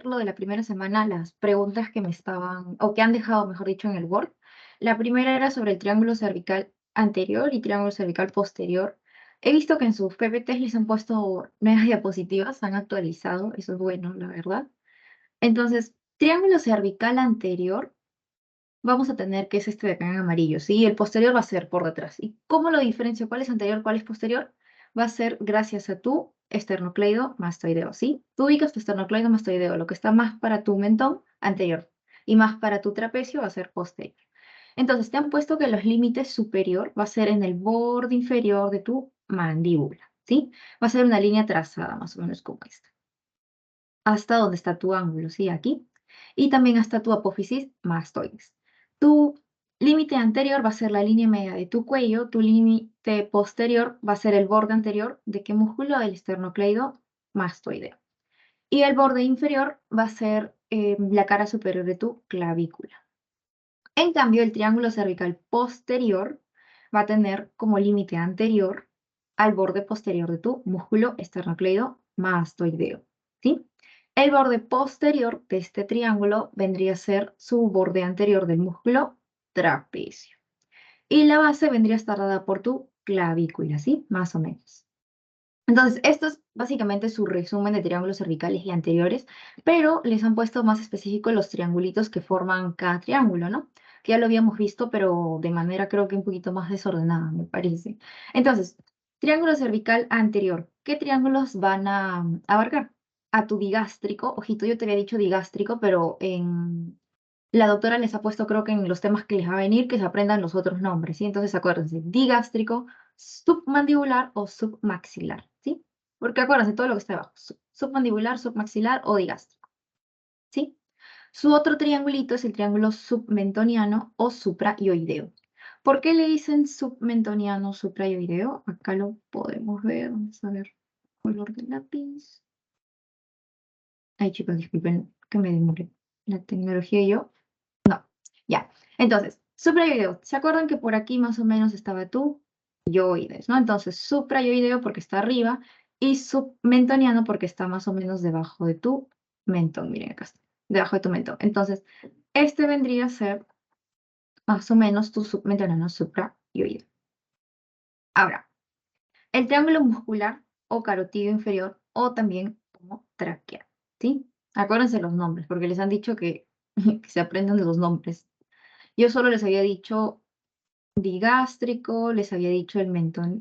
lo de la primera semana, las preguntas que me estaban, o que han dejado, mejor dicho, en el Word. La primera era sobre el triángulo cervical anterior y triángulo cervical posterior. He visto que en sus PPTs les han puesto nuevas diapositivas, han actualizado, eso es bueno, la verdad. Entonces, triángulo cervical anterior, vamos a tener que es este de acá en amarillo, ¿sí? El posterior va a ser por detrás. ¿Y cómo lo diferencio? ¿Cuál es anterior, cuál es posterior? Va a ser gracias a tu esternocleidomastoideo, ¿sí? Tú ubicas tu esternocleidomastoideo, lo que está más para tu mentón, anterior, y más para tu trapecio va a ser posterior. Entonces, te han puesto que los límites superior va a ser en el borde inferior de tu mandíbula, ¿sí? Va a ser una línea trazada, más o menos como esta, hasta donde está tu ángulo, ¿sí? Aquí. Y también hasta tu apófisis mastoides. Tu límite anterior va a ser la línea media de tu cuello, tu límite posterior va a ser el borde anterior de qué músculo del esternocleidomastoideo. Y el borde inferior va a ser la cara superior de tu clavícula. En cambio, el triángulo cervical posterior va a tener como límite anterior al borde posterior de tu músculo esternocleidomastoideo, ¿sí? El borde posterior de este triángulo vendría a ser su borde anterior del músculo trapecio. Y la base vendría a estar dada por tu clavícula, ¿sí? Más o menos. Entonces, esto es básicamente su resumen de triángulos cervicales y anteriores, pero les han puesto más específico los triangulitos que forman cada triángulo, ¿no? Que ya lo habíamos visto, pero de manera creo que un poquito más desordenada, me parece. Entonces, triángulo cervical anterior. ¿Qué triángulos van a abarcar? A tu digástrico. Ojito, yo te había dicho digástrico, pero la doctora les ha puesto, creo que en los temas que les va a venir, que se aprendan los otros nombres, ¿sí? Entonces, acuérdense, digástrico, submandibular o submaxilar, ¿sí? Porque acuérdense todo lo que está abajo, submandibular, submaxilar o digástrico, ¿sí? Su otro triangulito es el triángulo submentoniano o suprayoideo. ¿Por qué le dicen submentoniano, suprayoideo? Acá lo podemos ver, vamos a ver, color de lápiz. Ay, chicos, disculpen que me demore la tecnología y yo. Ya, entoness, suprayoideo. ¿Se acuerdan que por aquí más o menos estaba tu yoides, ¿no? Entonces, suprayoideo porque está arriba y submentoniano porque está más o menos debajo de tu mentón. Miren, acá está, debajo de tu mentón. Entonces, este vendría a ser más o menos tu submentoniano suprayoideo. Ahora, el triángulo muscular o carotidio inferior o también como tráquea, ¿sí? Acuérdense los nombres porque les han dicho que, que se aprendan de los nombres. Yo solo les había dicho digástrico, les había dicho el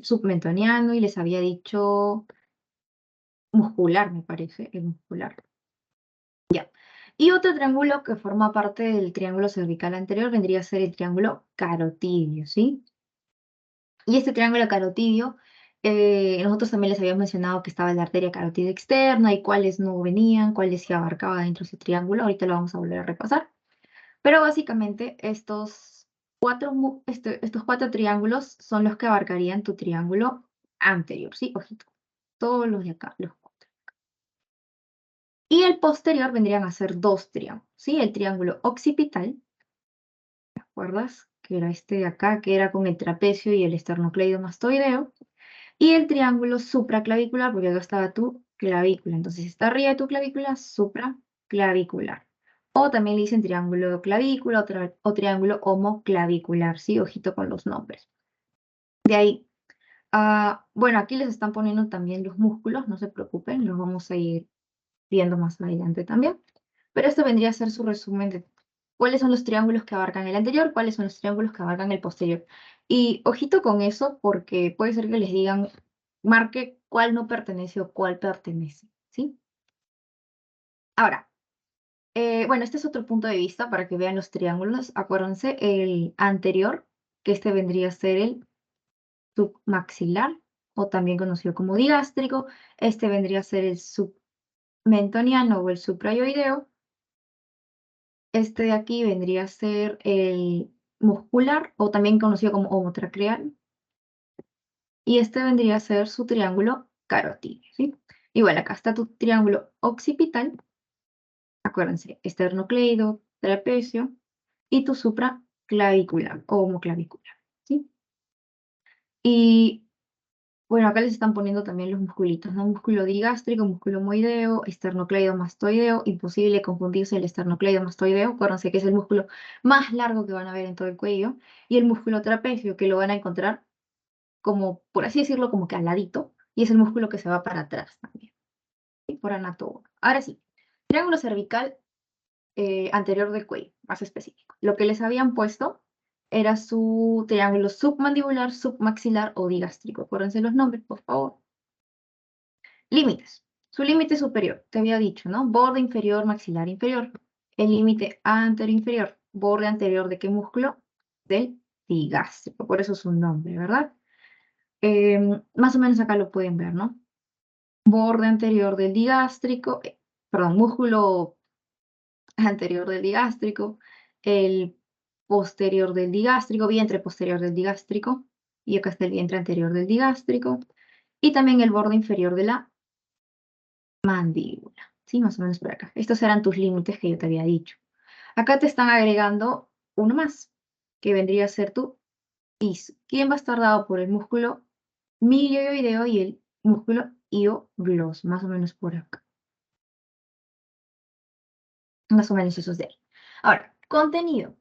submentoniano y les había dicho muscular, me parece, el muscular. Ya. Y otro triángulo que forma parte del triángulo cervical anterior vendría a ser el triángulo carotidio, ¿sí? Y este triángulo carotidio, nosotros también les habíamos mencionado que estaba la arteria carotidia externa y cuáles no venían, cuáles se abarcaba dentro de ese triángulo. Ahorita lo vamos a volver a repasar. Pero básicamente estos cuatro triángulos son los que abarcarían tu triángulo anterior, ¿sí? Ojito, todos los de acá, los cuatro. Y el posterior vendrían a ser dos triángulos, ¿sí? El triángulo occipital, ¿te acuerdas? Que era este de acá, que era con el trapecio y el esternocleidomastoideo. Y el triángulo supraclavicular, porque acá estaba tu clavícula. Entonces está arriba de tu clavícula, supraclavicular. O también le dicen triángulo clavícula o triángulo homoclavicular, ¿sí? Ojito con los nombres. De ahí, bueno, aquí les están poniendo también los músculos, no se preocupen, los vamos a ir viendo más adelante también. Pero esto vendría a ser su resumen de cuáles son los triángulos que abarcan el anterior, cuáles son los triángulos que abarcan el posterior. Y ojito con eso, porque puede ser que les digan, marque cuál no pertenece o cuál pertenece, ¿sí? Ahora, bueno, este es otro punto de vista para que vean los triángulos. Acuérdense, el anterior, que este vendría a ser el submaxilar, o también conocido como digástrico. Este vendría a ser el submentoniano o el suprayoideo. Este de aquí vendría a ser el muscular, o también conocido como homotracleal. Y este vendría a ser su triángulo carotidio, ¿sí? Igual, acá está tu triángulo occipital. Acuérdense, esternocleido, trapecio y tu supraclavicular o homoclavicular, ¿sí? Y Bueno, acá les están poniendo también los musculitos, ¿no? Músculo digástrico, músculo moideo, esternocleidomastoideo. Imposible confundirse el esternocleidomastoideo. Acuérdense que es el músculo más largo que van a ver en todo el cuello. Y el músculo trapecio, que lo van a encontrar como, por así decirlo, como que al ladito. Y es el músculo que se va para atrás también, ¿sí? Por anatomo. Ahora sí, triángulo cervical anterior del cuello, más específico. Lo que les habían puesto era su triángulo submandibular, submaxilar o digástrico. Acuérdense los nombres, por favor. Límites. Su límite superior, te había dicho, ¿no? Borde inferior, maxilar inferior. El límite anterior inferior. Borde anterior de qué músculo? Del digástrico. Por eso es un nombre, ¿verdad? Más o menos acá lo pueden ver, ¿no? Borde anterior del digástrico, perdón, músculo anterior del digástrico, el posterior del digástrico, vientre posterior del digástrico, y acá está el vientre anterior del digástrico, y también el borde inferior de la mandíbula, ¿sí? Más o menos por acá. Estos eran tus límites que yo te había dicho. Acá te están agregando uno más, que vendría a ser tu piso. ¿Quién va a estar dado por el músculo milioideo y el músculo ioglossus? Más o menos por acá. Más o menos eso es de ahí. Ahora, contenido.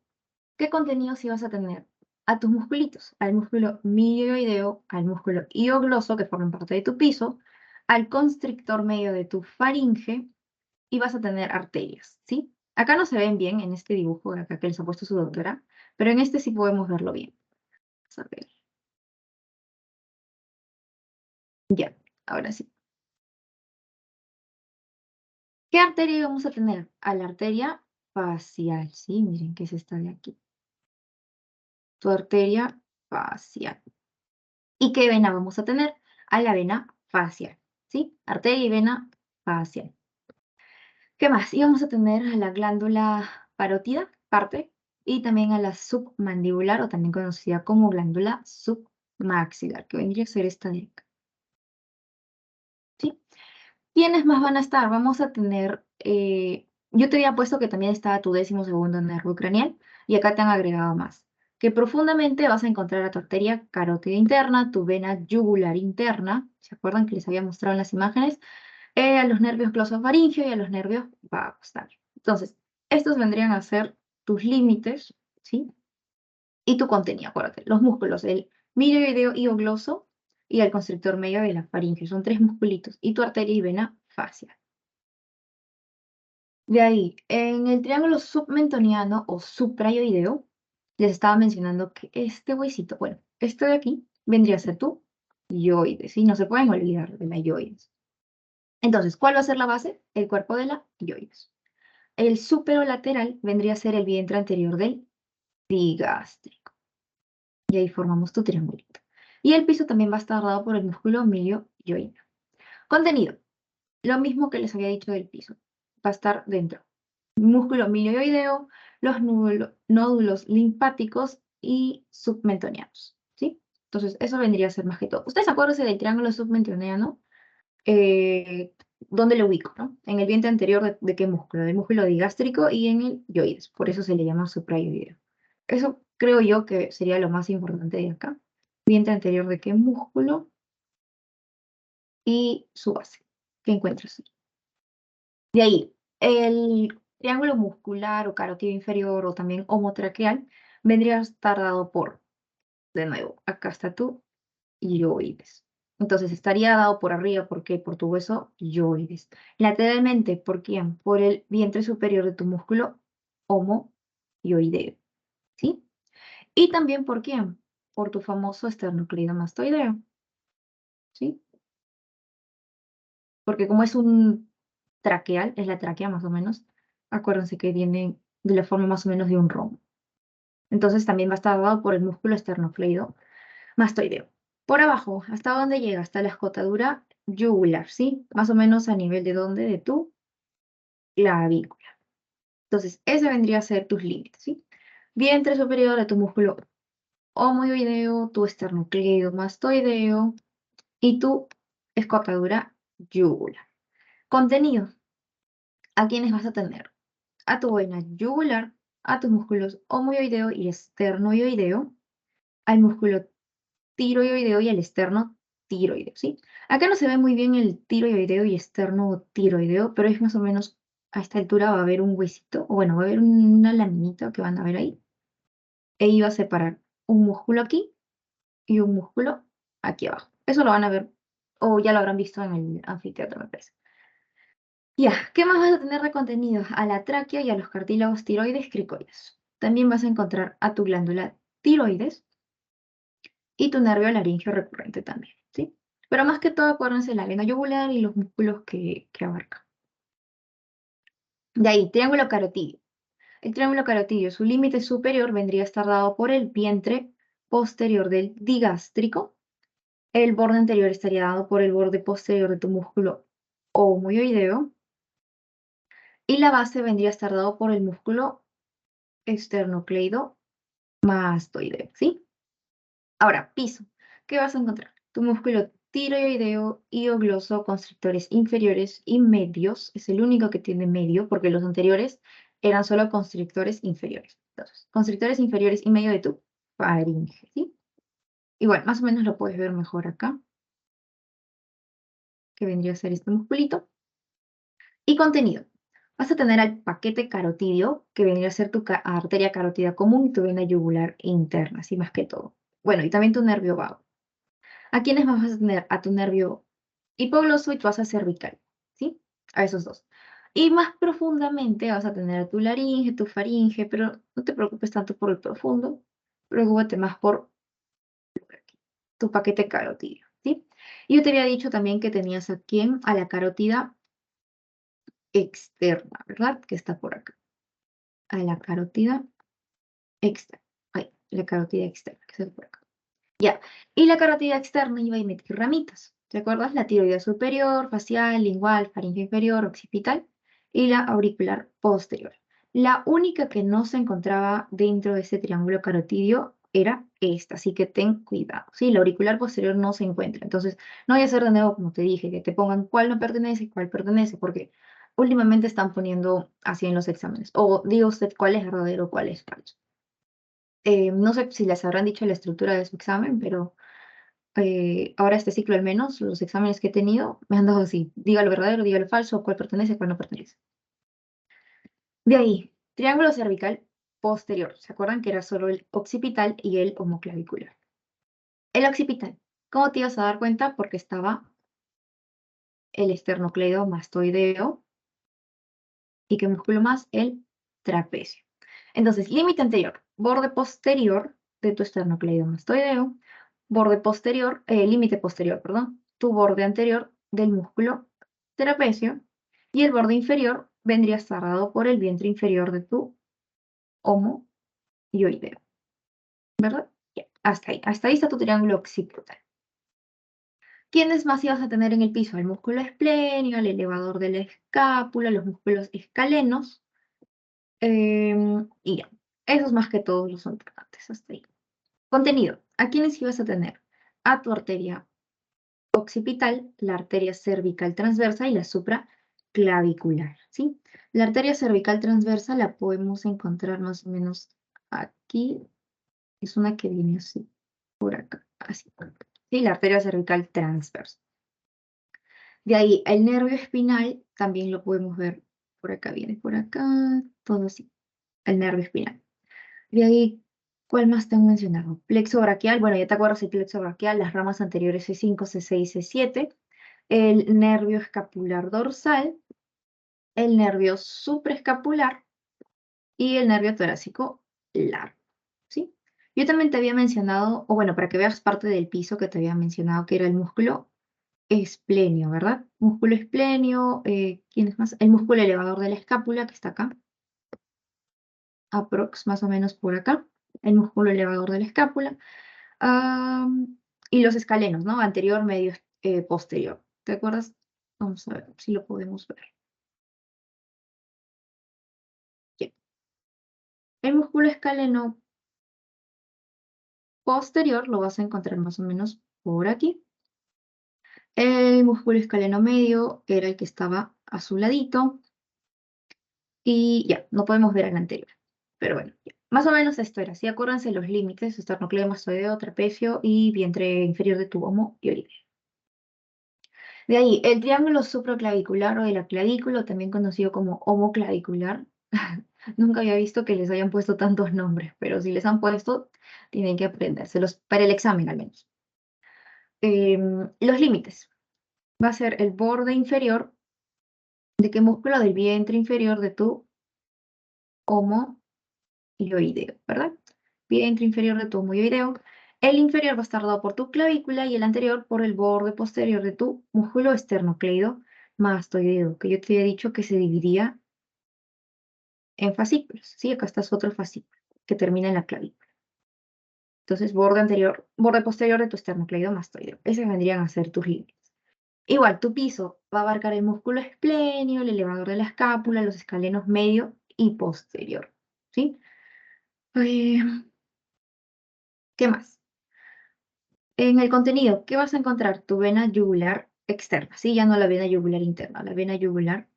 ¿Qué contenido sí vas a tener? A tus musculitos, al músculo milioideo, al músculo hiogloso, que forman parte de tu piso, al constrictor medio de tu faringe, y vas a tener arterias, ¿sí? Acá no se ven bien en este dibujo de acá que les ha puesto su doctora, pero en este sí podemos verlo bien. Vamos a ver. Ya, ahora sí. ¿Qué arteria vamos a tener? A la arteria facial, ¿sí? Miren que es esta de aquí. Tu arteria facial. ¿Y qué vena vamos a tener? A la vena facial, ¿sí? Arteria y vena facial. ¿Qué más? Y vamos a tener a la glándula parótida, parte, y también a la submandibular, o también conocida como glándula submaxilar, que vendría a ser esta de acá, ¿sí? ¿Quiénes más van a estar? Vamos a tener, yo te había puesto que también estaba tu 12º nervio craneal, y acá te han agregado más. Que profundamente vas a encontrar a tu arteria carótida interna, tu vena yugular interna, ¿se acuerdan que les había mostrado en las imágenes? A los nervios glosofaringeo y a los nervios vagos también. Entonces, estos vendrían a ser tus límites, ¿sí? Y tu contenido, acuérdate, los músculos, el milioideo hiogloso y el constrictor medio de la faringe, son tres musculitos, y tu arteria y vena facial. De ahí, en el triángulo submentoniano o suprayoideo, les estaba mencionando que este huesito, bueno, este de aquí, vendría a ser tu yoides, ¿sí? No se pueden olvidar de la yoides. Entonces, ¿cuál va a ser la base? El cuerpo de la yoides. El superolateral vendría a ser el vientre anterior del digástrico. Y ahí formamos tu triangulito. Y el piso también va a estar dado por el músculo milioideo. Contenido. Lo mismo que les había dicho del piso. Va a estar dentro. Músculo milioideo, los nódulos linfáticos y submentonianos, ¿sí? Entonces, eso vendría a ser más que todo. Ustedes acuérdense del triángulo submentoniano, eh, ¿dónde lo ubico, no? En el vientre anterior de qué músculo, del músculo digástrico y en el yoides, por eso se le llama suprayoideo. Eso creo yo que sería lo más importante de acá. Vientre anterior de qué músculo y su base, que encuentras. De ahí, el triángulo muscular o carótido inferior o también homotraqueal vendría a estar dado por, de nuevo, acá está tu yoides. Entonces estaría dado por arriba, ¿por qué? Por tu hueso yoides. Lateralmente, ¿por quién? Por el vientre superior de tu músculo homoyoideo, ¿sí? Y también, ¿por quién? Por tu famoso esternocleidomastoideo, ¿sí? Porque como es un traqueal, es la tráquea más o menos, acuérdense que viene de la forma más o menos de un rombo. Entonces también va a estar dado por el músculo esternocleidomastoideo. Por abajo, ¿hasta dónde llega? Hasta la escotadura yugular, ¿sí? Más o menos a nivel de dónde, de tu clavícula. Entonces, ese vendría a ser tus límites, ¿sí? Vientre superior de tu músculo homoyoideo, tu esternocleidomastoideo y tu escotadura yugular. Contenido. ¿A quiénes vas a tener? A tu vena yugular, a tus músculos homoyoideo y esternoyoideo, al músculo tiroideo y al externo tiroideo, ¿sí? Acá no se ve muy bien el tiroideo y esternotiroideo, pero es más o menos a esta altura va a haber un huesito, o bueno, va a haber una laminita que van a ver ahí. E iba a separar un músculo aquí y un músculo aquí abajo. Eso lo van a ver, o ya lo habrán visto en el anfiteatro, me parece. Ya, ¿qué más vas a tener de contenido? A la tráquea y a los cartílagos tiroides cricoides. También vas a encontrar a tu glándula tiroides y tu nervio laríngeo recurrente también, ¿sí? Pero más que todo, acuérdense la vena yugular y los músculos que abarca. De ahí, triángulo carotidio. El triángulo carotidio, su límite superior vendría a estar dado por el vientre posterior del digástrico. El borde anterior estaría dado por el borde posterior de tu músculo omoioideo. Y la base vendría a estar dado por el músculo esternocleidomastoideo, ¿sí? Ahora, piso. ¿Qué vas a encontrar? Tu músculo tiroideo y ogloso constrictores inferiores y medios. Es el único que tiene medio, porque los anteriores eran solo constrictores inferiores. Entonces, constrictores inferiores y medio de tu faringe, ¿sí? Igual, más o menos lo puedes ver mejor acá, que vendría a ser este musculito. Y contenido. Vas a tener al paquete carotidio, que vendría a ser tu arteria carótida común y tu vena yugular interna, así más que todo. Bueno, y también tu nervio vago. ¿A quiénes más vas a tener? A tu nervio hipogloso y tu asa cervical, ¿sí? A esos dos. Y más profundamente vas a tener a tu laringe, tu faringe, pero no te preocupes tanto por el profundo, preocúpate más por tu paquete carotidio, ¿sí? Y yo te había dicho también que tenías aquí a la carótida externa, ¿verdad? Que está por acá. A la carótida externa. Ay, la carótida externa, que está por acá. Ya. Y la carótida externa iba a emitir ramitas. ¿Te acuerdas? La tiroidea superior, facial, lingual, faringe inferior, occipital y la auricular posterior. La única que no se encontraba dentro de ese triángulo carotidio era esta, así que ten cuidado. ¿Sí? La auricular posterior no se encuentra. Entonces, no voy a hacer de nuevo, como te dije, que te pongan cuál no pertenece y cuál pertenece, porque últimamente están poniendo así en los exámenes. O diga usted cuál es verdadero, cuál es falso. No sé si les habrán dicho la estructura de su examen, pero ahora este ciclo al menos, los exámenes que he tenido me han dado así, diga lo verdadero, diga lo falso, cuál pertenece, cuál no pertenece. De ahí, triángulo cervical posterior. ¿Se acuerdan que era solo el occipital y el homoclavicular? El occipital. ¿Cómo te ibas a dar cuenta? Porque estaba el esternocleidomastoideo y qué músculo más, el trapecio. Entonces, límite anterior, borde posterior de tu esternocleidomastoideo, borde posterior, límite posterior, perdón, tu borde anterior del músculo trapecio y el borde inferior vendría a estar dado por el vientre inferior de tu homoioideo, ¿verdad? Ya, hasta ahí está tu triángulo occipital. ¿Quiénes más ibas a tener en el piso? El músculo esplenio, el elevador de la escápula, los músculos escalenos, y ya, esos más que todos los son importantes hasta ahí. Contenido. ¿A quiénes ibas a tener? A tu arteria occipital, la arteria cervical transversa y la supraclavicular, ¿sí? La arteria cervical transversa la podemos encontrar más o menos aquí. Es una que viene así, por acá, así. ¿Sí? La arteria cervical transversa. De ahí, el nervio espinal también lo podemos ver por acá, viene por acá, todo así. El nervio espinal. De ahí, ¿cuál más te han mencionado? Plexo braquial, bueno, ya te acuerdas el plexo braquial, las ramas anteriores C5, C6, C7, el nervio escapular dorsal, el nervio supraescapular y el nervio torácico largo, ¿sí? Yo también te había mencionado, o bueno, para que veas parte del piso que te había mencionado, que era el músculo esplenio, ¿verdad? Músculo esplenio, ¿quién es más? El músculo elevador de la escápula, que está acá, aprox, más o menos por acá, el músculo elevador de la escápula. Y los escalenos, ¿no? Anterior, medio, posterior. ¿Te acuerdas? Vamos a ver si lo podemos ver. Bien. El músculo escaleno posterior lo vas a encontrar más o menos por aquí. El músculo escaleno medio era el que estaba a su ladito. Y ya, no podemos ver el anterior. Pero bueno, ya. Más o menos esto era. Sí, acuérdense los límites, esternocleidomastoideo, trapecio y vientre inferior de tu homo y origen. De ahí, el triángulo supraclavicular o de la clavícula, también conocido como homoclavicular. Nunca había visto que les hayan puesto tantos nombres, pero si les han puesto, tienen que aprendérselos para el examen al menos. Los límites. Va a ser el borde inferior de qué músculo del vientre inferior de tu homoioideo, ¿verdad? Vientre inferior de tu homoioideo. El inferior va a estar dado por tu clavícula y el anterior por el borde posterior de tu músculo esternocleido mastoideo, que yo te había dicho que se dividía en fascículos, ¿sí? Acá está su otro fascículo, que termina en la clavícula. Entonces, borde posterior de tu esternocleidomastoideo. Esos vendrían a ser tus límites. Igual, tu piso va a abarcar el músculo esplenio, el elevador de la escápula, los escalenos medio y posterior, ¿sí? Eh, ¿Qué más? En el contenido, ¿qué vas a encontrar? Tu vena yugular externa, ¿sí? Ya no la vena yugular interna, la vena yugular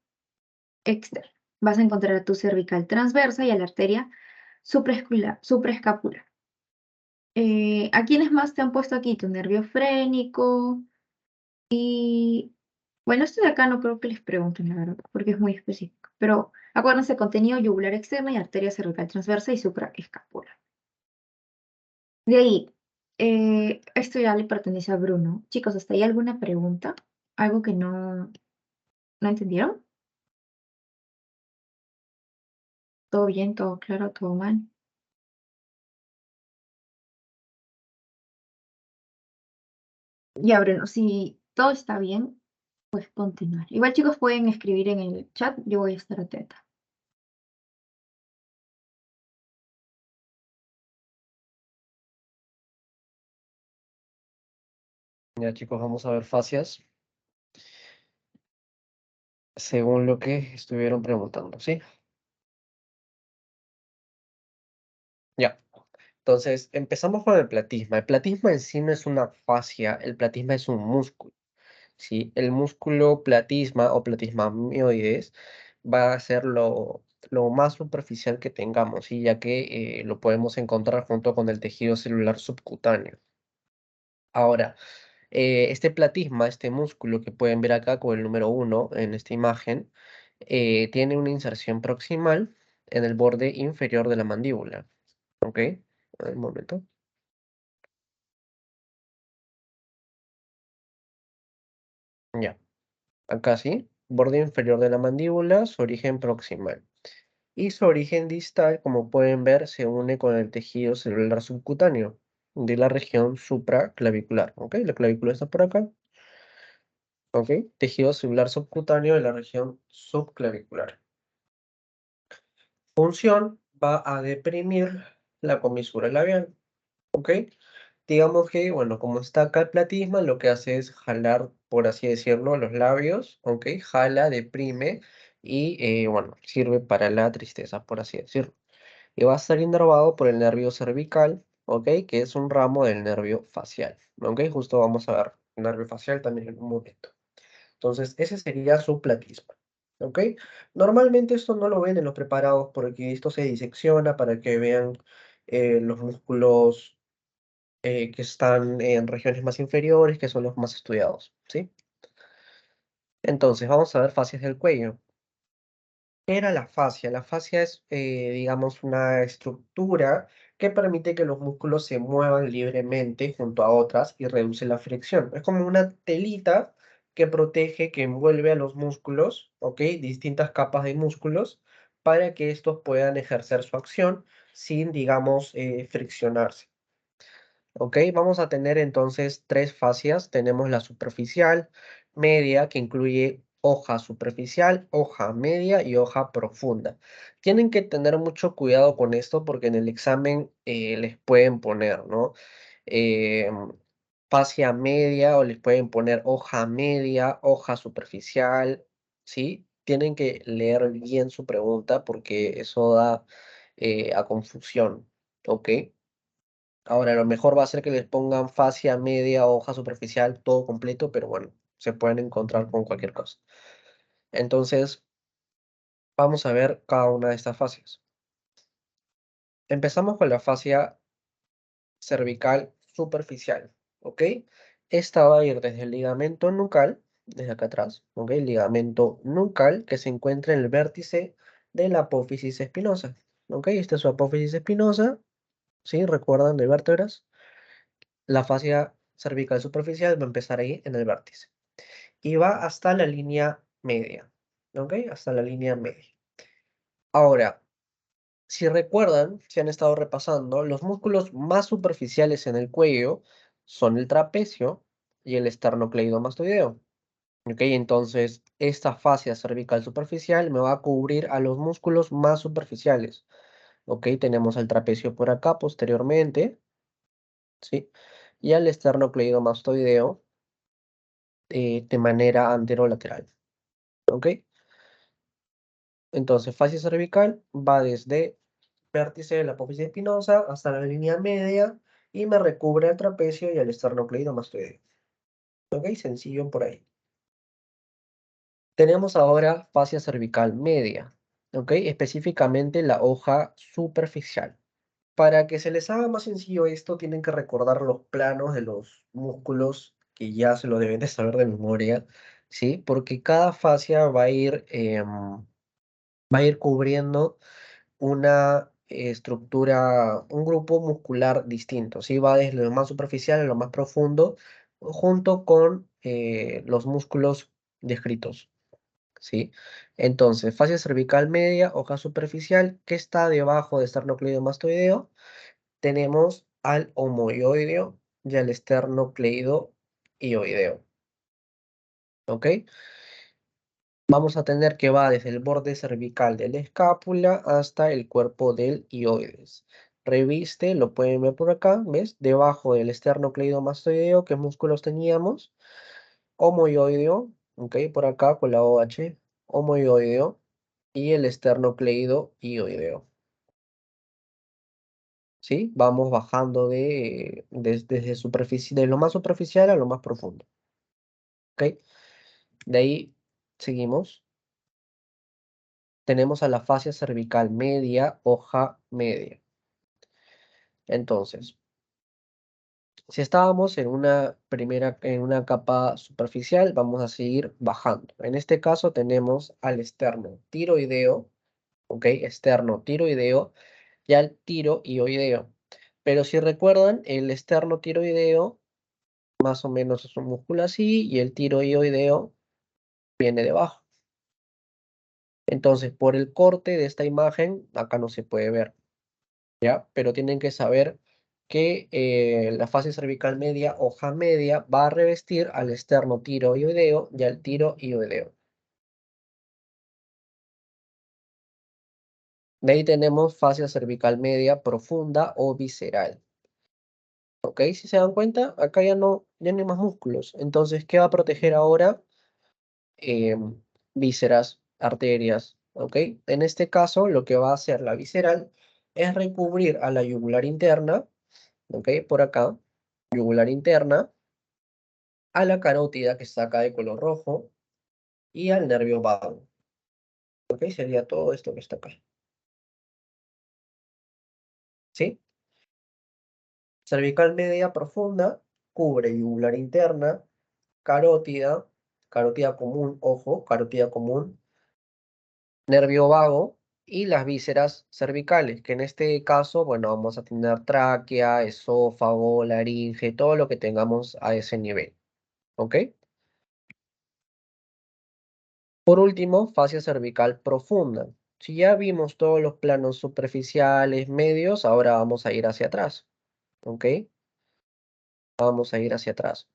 externa. Vas a encontrar a tu cervical transversa y a la arteria supraescapular. ¿A quiénes más te han puesto aquí? Tu nervio frénico y... Bueno, esto de acá no creo que les pregunten, la verdad, porque es muy específico. Pero acuérdense, contenido yugular externa y arteria cervical transversa y supraescapular. De ahí, esto ya le pertenece a Bruno. Chicos, ¿hasta ahí alguna pregunta? ¿Algo que no entendieron? ¿Todo bien? ¿Todo claro? ¿Todo mal? Ya, Bruno, si todo está bien, pues continuar. Igual, chicos, pueden escribir en el chat, yo voy a estar atenta. Ya chicos, vamos a ver fascias según lo que estuvieron preguntando, ¿sí? Ya. Entonces, empezamos con el platisma. El platisma en sí no es una fascia, el platisma es un músculo, ¿sí? El músculo platisma o platisma mioides va a ser lo más superficial que tengamos, ¿sí? Ya que lo podemos encontrar junto con el tejido celular subcutáneo. Ahora, este platisma, este músculo que pueden ver acá con el número 1 en esta imagen, tiene una inserción proximal en el borde inferior de la mandíbula. ¿Ok? Un momento. Ya. Acá sí. Borde inferior de la mandíbula, su origen proximal. Y su origen distal, como pueden ver, se une con el tejido celular subcutáneo de la región supraclavicular. ¿Ok? La clavícula está por acá. ¿Ok? Tejido celular subcutáneo de la región subclavicular. Función va a deprimir la comisura labial, ¿ok? Digamos que, bueno, como está acá el platisma, lo que hace es jalar, por así decirlo, los labios, ¿ok? Jala, deprime y, bueno, sirve para la tristeza, por así decirlo. Y va a estar inervado por el nervio cervical, ¿ok? Que es un ramo del nervio facial, ¿ok? Justo vamos a ver el nervio facial también en un momento. Entonces, ese sería su platisma, ¿ok? Normalmente esto no lo ven en los preparados porque esto se disecciona para que vean los músculos que están en regiones más inferiores, que son los más estudiados, ¿sí? Entonces, vamos a ver fascias del cuello. ¿Qué era la fascia? La fascia es, digamos, una estructura que permite que los músculos se muevan libremente junto a otras y reduce la fricción. Es como una telita que protege, que envuelve a los músculos, ¿ok? Distintas capas de músculos para que estos puedan ejercer su acción sin, digamos, friccionarse. Ok, vamos a tener entonces tres fascias. Tenemos la superficial, media, que incluye hoja superficial, hoja media y hoja profunda. Tienen que tener mucho cuidado con esto porque en el examen les pueden poner, ¿no? Em, Fascia media o les pueden poner hoja media, hoja superficial, ¿sí? Tienen que leer bien su pregunta porque eso da a confusión, ¿ok? Ahora, lo mejor va a ser que les pongan fascia, media, hoja superficial, todo completo, pero bueno, se pueden encontrar con cualquier cosa. Entonces, vamos a ver cada una de estas fascias. Empezamos con la fascia cervical superficial, ¿ok? Esta va a ir desde el ligamento nucal, desde acá atrás, ¿ok? Ligamento nucal que se encuentra en el vértice de la apófisis espinosa, ¿ok? Esta es su apófisis espinosa, ¿sí? ¿Recuerdan de vértebras? La fascia cervical superficial va a empezar ahí en el vértice y va hasta la línea media, ¿ok? Hasta la línea media. Ahora, si recuerdan, si han estado repasando, los músculos más superficiales en el cuello son el trapecio y el esternocleidomastoideo. Ok, entonces esta fascia cervical superficial me va a cubrir a los músculos más superficiales. Ok, tenemos el trapecio por acá posteriormente, ¿sí? Y al esternocleidomastoideo de manera anterolateral. Ok, entonces fascia cervical va desde vértice de la apófisis espinosa hasta la línea media y me recubre el trapecio y el esternocleidomastoideo. Ok, sencillo por ahí. Tenemos ahora fascia cervical media, ¿ok? Específicamente la hoja superficial. Para que se les haga más sencillo esto, tienen que recordar los planos de los músculos, que ya se lo deben de saber de memoria, ¿sí? Porque cada fascia va a ir cubriendo una estructura, un grupo muscular distinto, ¿sí? Va desde lo más superficial a lo más profundo, junto con los músculos descritos. ¿Sí? Entonces, fascia cervical media, hoja superficial, que está debajo de esternocleidomastoideo, tenemos al homoioideo y al esternocleidoioideo, ¿ok? Vamos a tener que va desde el borde cervical de la escápula hasta el cuerpo del ioides. Reviste, lo pueden ver por acá, ¿ves? Debajo del esternocleidomastoideo, ¿qué músculos teníamos? Homoioideo, ¿ok? Por acá con la OH, homoioideo y el esternocleidoioideo, ¿sí? Vamos bajando desde superficie, de lo más superficial a lo más profundo, ¿ok? De ahí seguimos. Tenemos a la fascia cervical media, hoja media. Entonces, si estábamos en una capa superficial, vamos a seguir bajando. En este caso tenemos al externo tiroideo, ¿ok? Externo tiroideo y al tiroioideo. Pero si recuerdan, el externo tiroideo más o menos es un músculo así y el tiroioideo viene debajo. Entonces, por el corte de esta imagen, acá no se puede ver, ¿ya? Pero tienen que saber que la fase cervical media, hoja media, va a revestir al externo tiroideo y al tiroioideo. De ahí tenemos fascia cervical media profunda o visceral. ¿Ok? Si se dan cuenta, acá ya no hay más músculos. Entonces, ¿qué va a proteger ahora? Vísceras, arterias, ¿ok? En este caso, lo que va a hacer la visceral es recubrir a la yugular interna, ¿ok? Por acá, yugular interna, a la carótida que está acá de color rojo y al nervio vago, ¿ok? Sería todo esto que está acá, ¿sí? Cervical media profunda, cubre yugular interna, carótida, carótida común, ojo, carótida común, nervio vago y las vísceras cervicales, que en este caso, bueno, vamos a tener tráquea, esófago, laringe, todo lo que tengamos a ese nivel, ¿ok? Por último, fascia cervical profunda. Si ya vimos todos los planos superficiales, medios, ahora vamos a ir hacia atrás, ¿ok? Vamos a ir hacia atrás.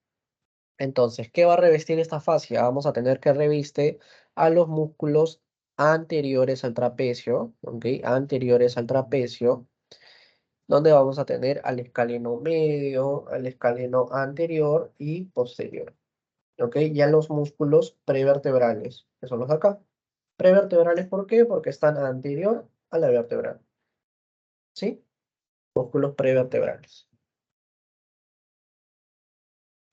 Entonces, ¿qué va a revestir esta fascia? Vamos a tener que reviste a los músculos anteriores al trapecio, ¿ok? Anteriores al trapecio, donde vamos a tener al escaleno medio, al escaleno anterior y posterior, ¿ok? Ya los músculos prevertebrales, que son los de acá. Prevertebrales, ¿por qué? Porque están anterior a la vertebral, ¿sí? Músculos prevertebrales.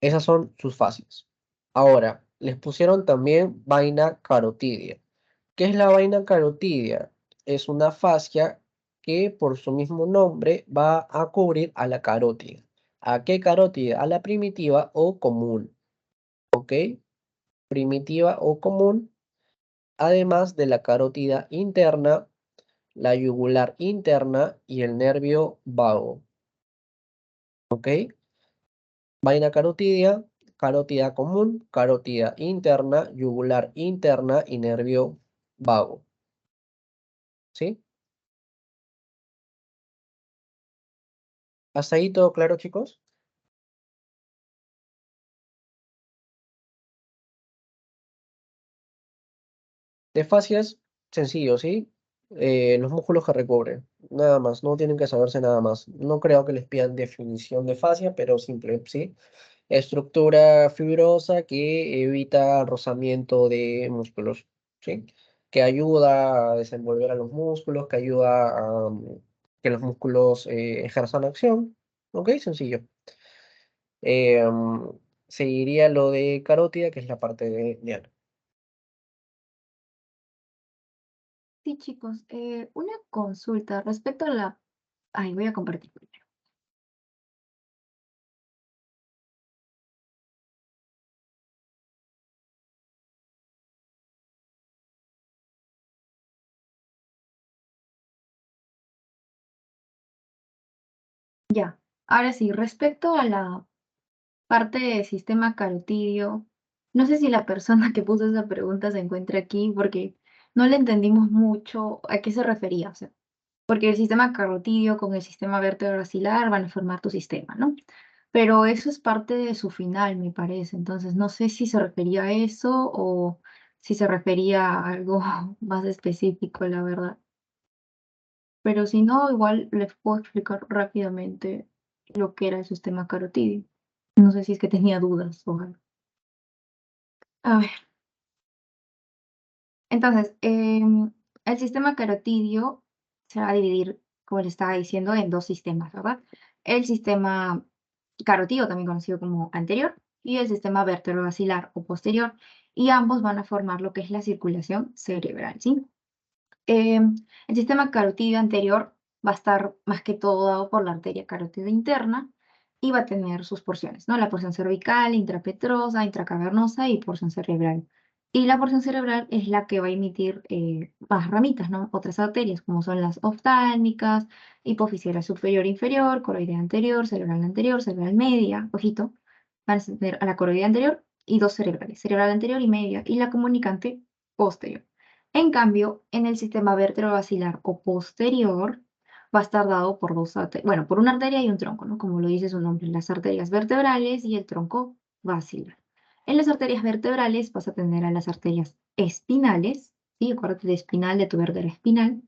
Esas son sus fascias. Ahora, les pusieron también vaina carotidia. ¿Qué es la vaina carotidia? Es una fascia que por su mismo nombre va a cubrir a la carótida. ¿A qué carótida? A la primitiva o común. ¿Ok? primitiva o común, además de la carótida interna, la yugular interna y el nervio vago. ¿Ok? Vaina carotidia, carótida común, carótida interna, yugular interna y nervio vago. ¿Sí? ¿Hasta ahí todo claro, chicos? De fascias, sencillo, ¿sí? Los músculos que recubren, nada más, no tienen que saberse nada más. No creo que les pidan definición de fascia, pero simple, ¿sí? Estructura fibrosa que evita rozamiento de músculos, ¿sí? Que ayuda a desenvolver a los músculos, que ayuda a que los músculos ejerzan acción, ¿ok? Sencillo. Eh, mm, Seguiría lo de carótida, que es la parte de ano. Sí, chicos, una consulta respecto a la... Ay, voy a compartir primero. Ya, ahora sí, respecto a la parte del sistema carotidio, no sé si la persona que puso esa pregunta se encuentra aquí porque no le entendimos mucho a qué se refería, o sea, porque el sistema carotidio con el sistema vertebrobasilar van a formar tu sistema, ¿no? Pero eso es parte de su final, me parece. Entonces, no sé si se refería a eso o si se refería a algo más específico, la verdad. Pero si no, igual les puedo explicar rápidamente lo que era el sistema carotidio. No sé si es que tenía dudas o algo. A ver, entonces, el sistema carotidio se va a dividir, como le estaba diciendo, en dos sistemas, ¿verdad? El sistema carotidio, también conocido como anterior, y el sistema vertebrobasilar o posterior, y ambos van a formar lo que es la circulación cerebral, ¿sí? El sistema carotidio anterior va a estar más que todo dado por la arteria carótida interna y va a tener sus porciones, ¿no? La porción cervical, intrapetrosa, intracavernosa y porción cerebral. Y la porción cerebral es la que va a emitir más ramitas, ¿no? Otras arterias, como son las oftálmicas, hipofisial superior e inferior, coroidea anterior, cerebral media, ojito, van a tener a la coroidea anterior y dos cerebrales, cerebral anterior y media, y la comunicante posterior. En cambio, en el sistema vertebrovascular o posterior va a estar dado por dos arterias, bueno, por una arteria y un tronco, ¿no? Como lo dice su nombre, las arterias vertebrales y el tronco basilar. En las arterias vertebrales vas a tener a las arterias espinales, ¿sí? Acuérdate de espinal, de tu vértebra espinal,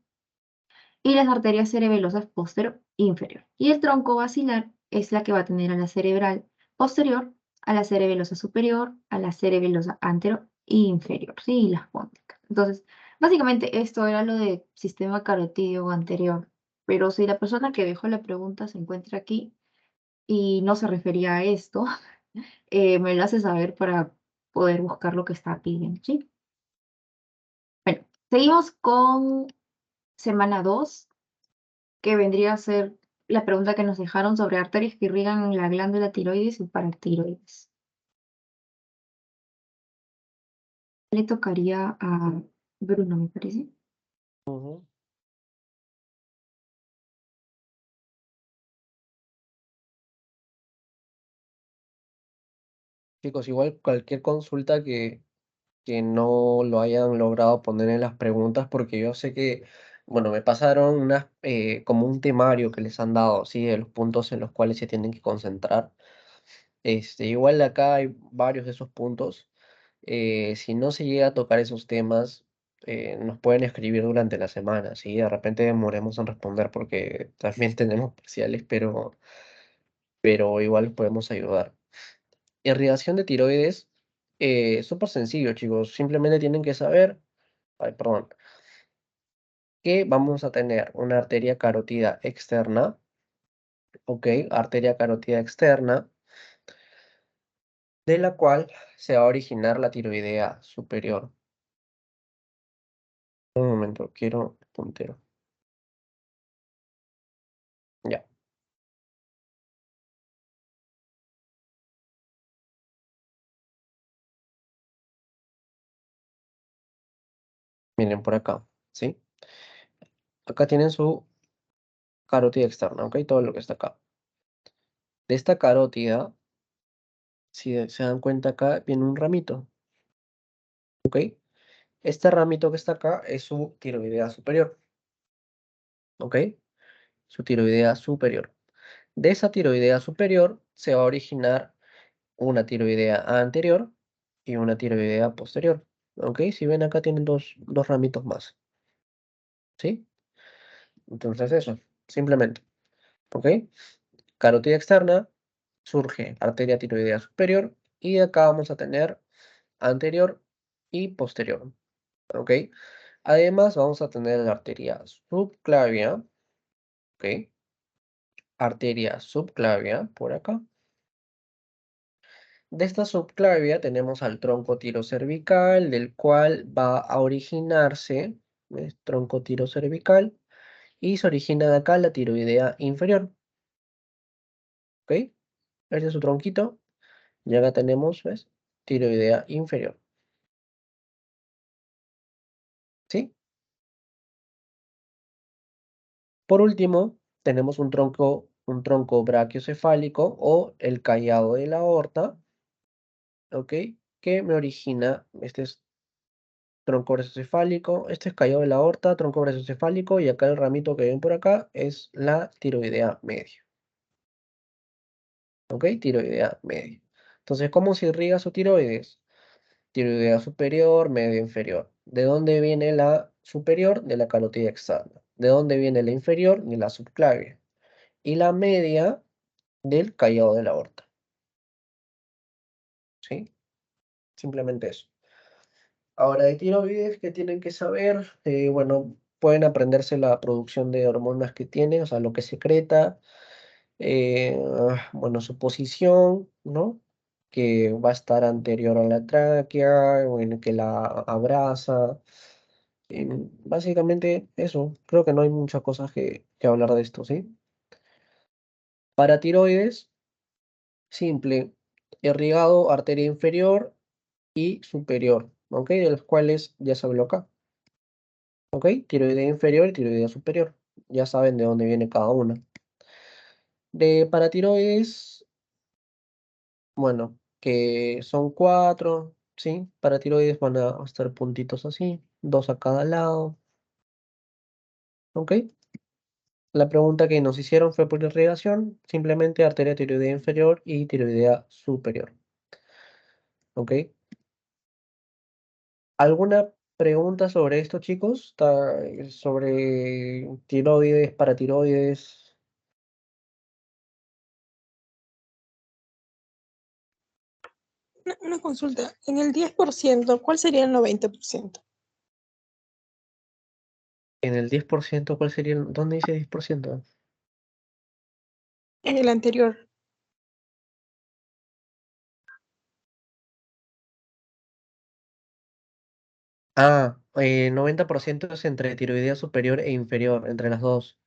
y las arterias cerebelosas posterior e inferior. Y el tronco basilar es la que va a tener a la cerebral posterior, a la cerebelosa superior, a la cerebelosa anterior e inferior, ¿sí? Y las pónticas. Entonces, básicamente esto era lo de sistema carotidio anterior. Pero si la persona que dejó la pregunta se encuentra aquí y no se refería a esto, me lo hace saber para poder buscar lo que está pidiendo, ¿sí? Bueno, seguimos con semana 2 que vendría a ser la pregunta que nos dejaron sobre arterias que irrigan la glándula tiroides y paratiroides. Le tocaría a Bruno, me parece. Ujú. Chicos, igual cualquier consulta que no lo hayan logrado poner en las preguntas, porque yo sé que, bueno, me pasaron como un temario que les han dado, ¿sí? De los puntos en los cuales se tienen que concentrar. Igual acá hay varios de esos puntos. Si no se llega a tocar esos temas, nos pueden escribir durante la semana, ¿sí? De repente demoremos en responder porque también tenemos parciales, pero igual los podemos ayudar. Irrigación de tiroides, súper sencillo, chicos. Simplemente tienen que saber, ay, perdón, que vamos a tener una arteria carótida externa, ¿ok? Arteria carótida externa, de la cual se va a originar la tiroidea superior. Un momento, quiero puntero. Ya. Miren por acá, ¿sí? Acá tienen su carótida externa, ¿ok? Todo lo que está acá. De esta carótida, si se dan cuenta acá, viene un ramito, ¿ok? Este ramito que está acá es su tiroidea superior, ¿ok? Su tiroidea superior. De esa tiroidea superior se va a originar una tiroidea anterior y una tiroidea posterior, ¿ok? Si ven acá tienen dos ramitos más, ¿sí? Entonces eso, simplemente, ¿ok? Carótida externa, surge arteria tiroidea superior y acá vamos a tener anterior y posterior, ¿ok? Además vamos a tener la arteria subclavia, ¿ok? Arteria subclavia por acá. De esta subclavia tenemos al tronco tirocervical, del cual va a originarse, ¿ves? Tronco tirocervical, y se origina de acá la tiroidea inferior, ¿ok? Este es su tronquito, y acá tenemos, ¿ves? Tiroidea inferior, ¿sí? Por último, tenemos un tronco brachiocefálico o el callado de la aorta, ¿ok? Que me origina, este es tronco brachocefálico, este es callado de la aorta, tronco brachocefálico, y acá el ramito que ven por acá es la tiroidea media, ¿ok? Tiroidea media. Entonces, ¿cómo se irriga su tiroides? Tiroidea superior, media, inferior. ¿De dónde viene la superior? De la carótida externa. ¿De dónde viene la inferior? De la subclavia. Y la media del callado de la aorta, ¿sí? Simplemente eso. Ahora, de tiroides, ¿qué tienen que saber? Bueno, pueden aprenderse la producción de hormonas que tiene, o sea, lo que secreta, bueno, su posición, ¿no? Que va a estar anterior a la tráquea, o en el que la abraza. Básicamente eso, creo que no hay muchas cosas que hablar de esto, ¿sí? Para tiroides, simple, irrigado, arteria inferior y superior, ¿ok? De los cuales ya se habló acá, ¿ok? Tiroidea inferior y tiroidea superior. Ya saben de dónde viene cada una. De paratiroides, bueno, que son cuatro, ¿sí? Paratiroides van a estar puntitos así, dos a cada lado, ¿ok? La pregunta que nos hicieron fue por irrigación, simplemente arteria tiroidea inferior y tiroidea superior, ¿ok? ¿Alguna pregunta sobre esto, chicos? Sobre tiroides, paratiroides. Una consulta. En el 10%, ¿cuál sería el 90%? En el 10%, ¿cuál sería dónde dice 10%? En el anterior. Ah, 90% es entre tiroidea superior e inferior, entre las dos.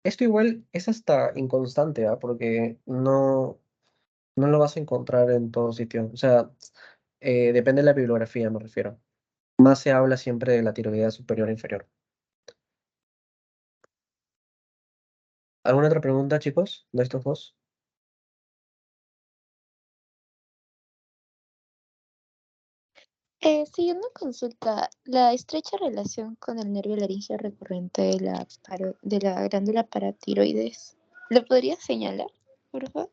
Esto igual es hasta inconstante, ¿ah? Porque no lo vas a encontrar en todo sitio. O sea, depende de la bibliografía, me refiero. Más se habla siempre de la tiroidea superior e inferior. ¿Alguna otra pregunta, chicos, de estos dos? Sí, una consulta. La estrecha relación con el nervio laringeo recurrente de la glándula paratiroides. ¿Lo podrías señalar, por favor?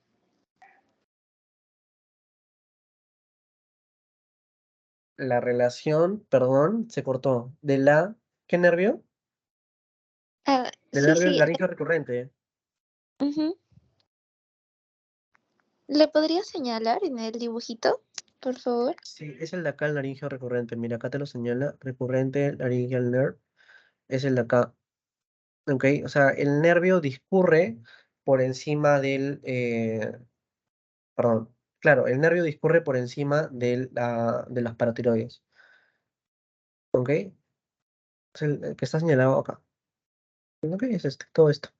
La relación, perdón, se cortó. ¿Qué nervio? Ah, Del sí, nervio sí. laríngeo recurrente. Ujú. ¿Le podrías señalar en el dibujito, por favor? Sí, es el de acá, el laringio recurrente. Mira, acá te lo señala. Recurrente laryngeal nerve. Es el de acá. ¿Ok? O sea, el nervio discurre por encima perdón. Claro, el nervio discurre por encima de las paratiroides. ¿Ok? Es el que está señalado acá. ¿Ok? Es todo esto.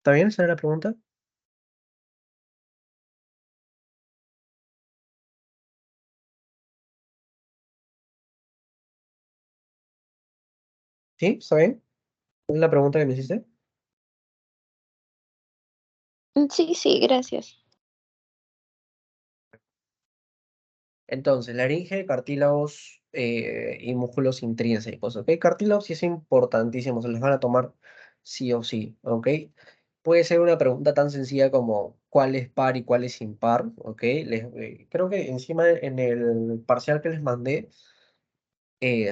¿Está bien? ¿Esa era la pregunta? ¿Sí? ¿Está bien? ¿Es la pregunta que me hiciste? Sí, sí, gracias. Entonces, laringe, cartílagos y músculos intrínsecos, ¿ok? Cartílagos sí es importantísimo, se los van a tomar sí o sí, ¿ok? Puede ser una pregunta tan sencilla como ¿cuál es par y cuál es impar? ¿Ok? Creo que encima en el parcial que les mandé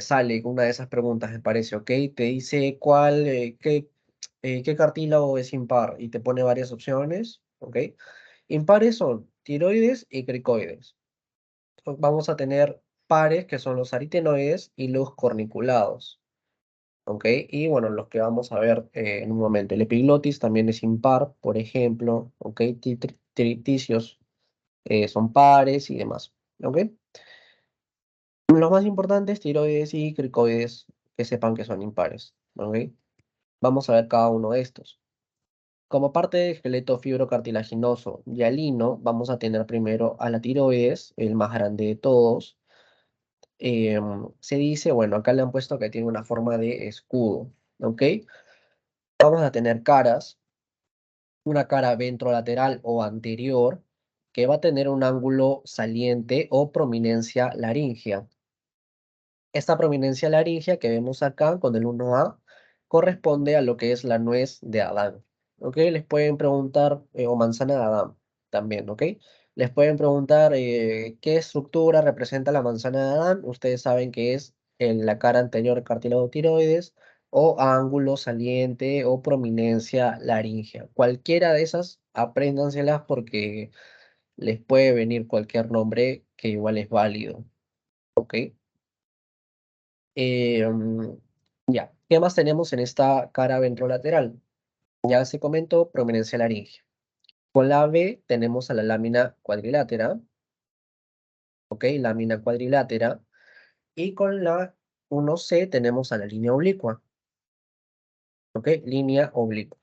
sale una de esas preguntas, me parece, ¿ok? Te dice qué cartílago es impar y te pone varias opciones, ¿ok? Impares son tiroides y cricoides. Vamos a tener pares que son los aritenoides y los corniculados, ¿ok? Y bueno, los que vamos a ver en un momento. El epiglotis también es impar, por ejemplo, ¿ok? Triticios son pares y demás, ¿ok? Los más importantes, tiroides y cricoides, que sepan que son impares, ¿ok? Vamos a ver cada uno de estos. Como parte del esqueleto fibrocartilaginoso hialino, vamos a tener primero a la tiroides, el más grande de todos. Se dice, bueno, acá le han puesto que tiene una forma de escudo, ¿ok? Vamos a tener caras, una cara ventrolateral o anterior, que va a tener un ángulo saliente o prominencia laringea. Esta prominencia laringea que vemos acá con el 1A corresponde a lo que es la nuez de Adán. ¿Ok? Les pueden preguntar, o manzana de Adán también, ¿ok? Les pueden preguntar qué estructura representa la manzana de Adán. Ustedes saben que es en la cara anterior cartílago tiroides o ángulo saliente o prominencia laringea. Cualquiera de esas, apréndanselas porque les puede venir cualquier nombre que igual es válido, ¿ok? Ya, ¿qué más tenemos en esta cara ventrolateral? Ya se comentó, prominencia laringea. Con la B tenemos a la lámina cuadrilátera, ¿ok? Lámina cuadrilátera. Y con la 1C tenemos a la línea oblicua, ¿ok? Línea oblicua.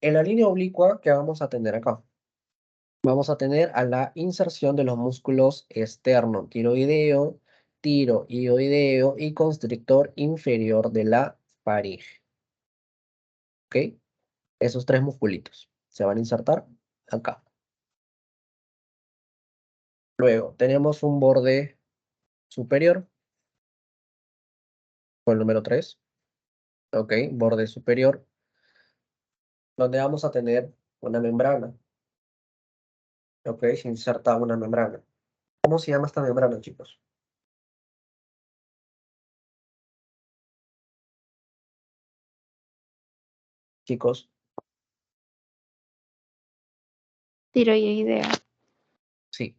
En la línea oblicua, ¿qué vamos a tener acá? Vamos a tener a la inserción de los músculos externo tiroideo, tiroideo y constrictor inferior de la faringe, ¿ok? Esos tres musculitos se van a insertar acá. Luego tenemos un borde superior, con el número 3. Ok, borde superior, donde vamos a tener una membrana. Ok, se inserta una membrana. ¿Cómo se llama esta membrana, chicos? Chicos, Tiroidea. sí.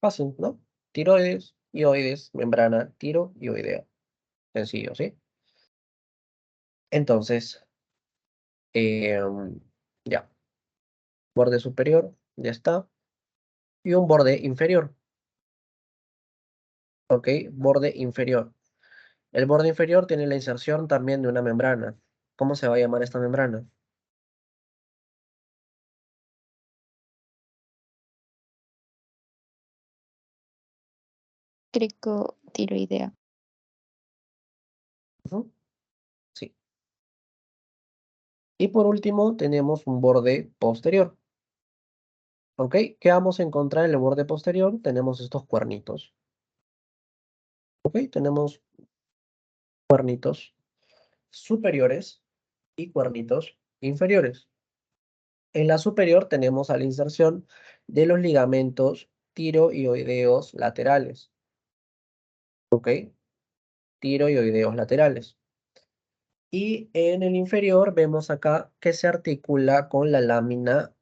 Fácil, ¿no? Tiroides, ioides, membrana, tiroidea. Sencillo, ¿sí? Entonces, ya. Borde superior, ya está. Y un borde inferior. Ok, borde inferior. El borde inferior tiene la inserción también de una membrana. ¿Cómo se va a llamar esta membrana? Cricotiroidea. Ujú, sí. Y por último tenemos un borde posterior. ¿Ok? ¿Qué vamos a encontrar en el borde posterior? Tenemos estos cuernitos. ¿Ok? Tenemos cuernitos superiores y cuernitos inferiores. En la superior tenemos a la inserción de los ligamentos tiroideos laterales. ¿Ok? Tiroideos laterales. Y en el inferior vemos acá que se articula con la lámina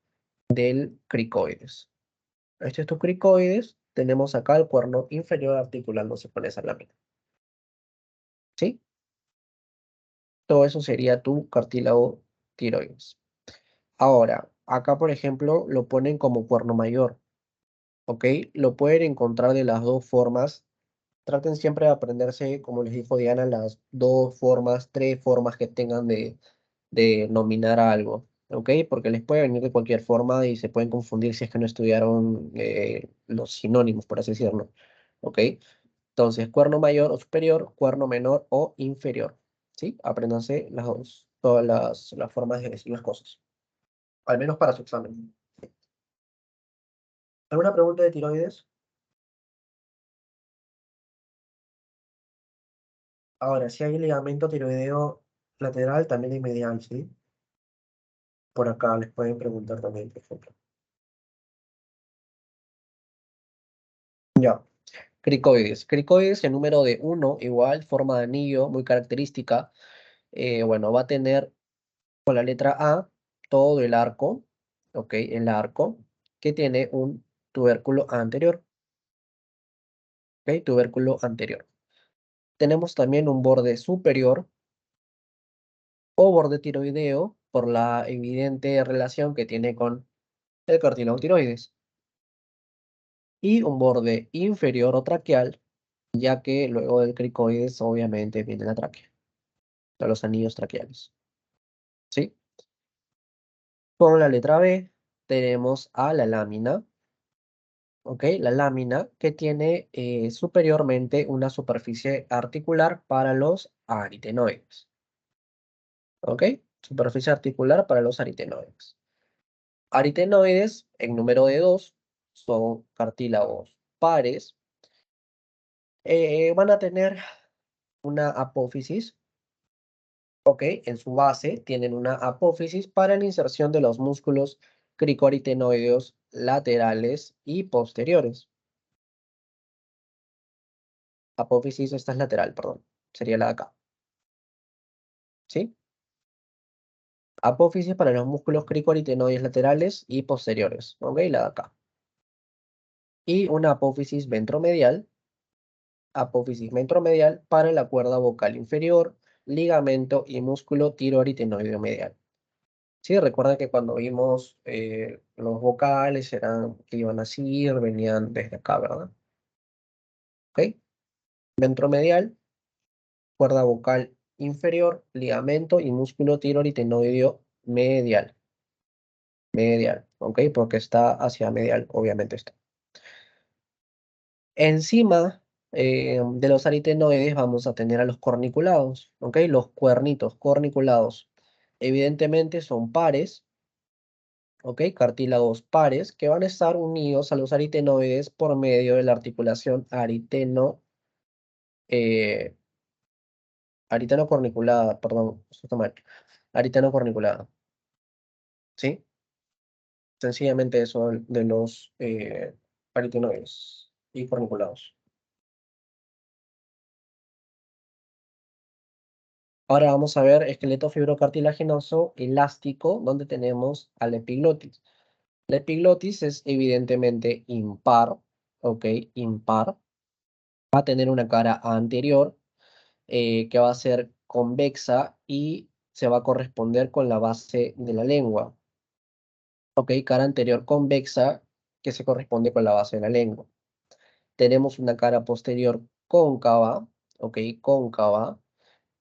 del cricoides. Este es tu cricoides. Tenemos acá el cuerno inferior articulándose con esa lámina. ¿Sí? Todo eso sería tu cartílago tiroides. Ahora, acá por ejemplo lo ponen como cuerno mayor. ¿Ok? Lo pueden encontrar de las dos formas. Traten siempre de aprenderse, como les dijo Diana, las dos formas, tres formas que tengan nominar algo, ¿ok? Porque les puede venir de cualquier forma y se pueden confundir si es que no estudiaron los sinónimos, por así decirlo, ¿ok? Entonces, cuerno mayor o superior, cuerno menor o inferior, ¿sí? Apréndanse todas las formas de decir las cosas, al menos para su examen. ¿Alguna pregunta de tiroides? Ahora, si hay ligamento tiroideo lateral, también hay medial, ¿sí? Por acá les pueden preguntar también, por ejemplo. Ya. Cricoides. Cricoides, el número de 1, igual, forma de anillo, muy característica. Bueno, va a tener con la letra A todo el arco, ¿ok? El arco, que tiene un tubérculo anterior, ¿ok? Tubérculo anterior. Tenemos también un borde superior o borde tiroideo por la evidente relación que tiene con el cartílago tiroides. Y un borde inferior o traqueal, ya que luego del cricoides obviamente viene la tráquea, de los anillos traqueales, ¿sí? Con la letra B tenemos a la lámina, ¿ok? La lámina que tiene superiormente una superficie articular para los aritenoides, ¿ok? Superficie articular para los aritenoides. Aritenoides, en número de 2, son cartílagos pares. Van a tener una apófisis, ¿ok? En su base tienen una apófisis para la inserción de los músculos cricoaritenoideos laterales y posteriores. Apófisis, esta es lateral, perdón. Sería la de acá. ¿Sí? Apófisis para los músculos cricoaritenoides laterales y posteriores. ¿Ok? La de acá. Y una apófisis ventromedial. Apófisis ventromedial para la cuerda vocal inferior, ligamento y músculo tiroaritenoideo medial. Sí, recuerda que cuando vimos los vocales eran que iban así, venían desde acá, ¿verdad? ¿Ok? Ventromedial, cuerda vocal inferior, ligamento y músculo tiroaritenoideo medial. Medial, ¿ok? Porque está hacia medial, obviamente está. Encima de los aritenoides vamos a tener a los corniculados, ¿ok? Los cuernitos corniculados. Evidentemente son pares, ¿ok? Cartílagos pares que van a estar unidos a los aritenoides por medio de la articulación eh, ariteno corniculada, perdón, esto está mal. Ariteno corniculada, ¿sí? Sencillamente eso de los aritenoides y corniculados. Ahora vamos a ver esqueleto fibrocartilaginoso elástico, donde tenemos a la epiglotis. La epiglotis es evidentemente impar, ¿ok? Impar. Va a tener una cara anterior que va a ser convexa y se va a corresponder con la base de la lengua. ¿Ok? Cara anterior convexa que se corresponde con la base de la lengua. Tenemos una cara posterior cóncava, ¿ok? Cóncava,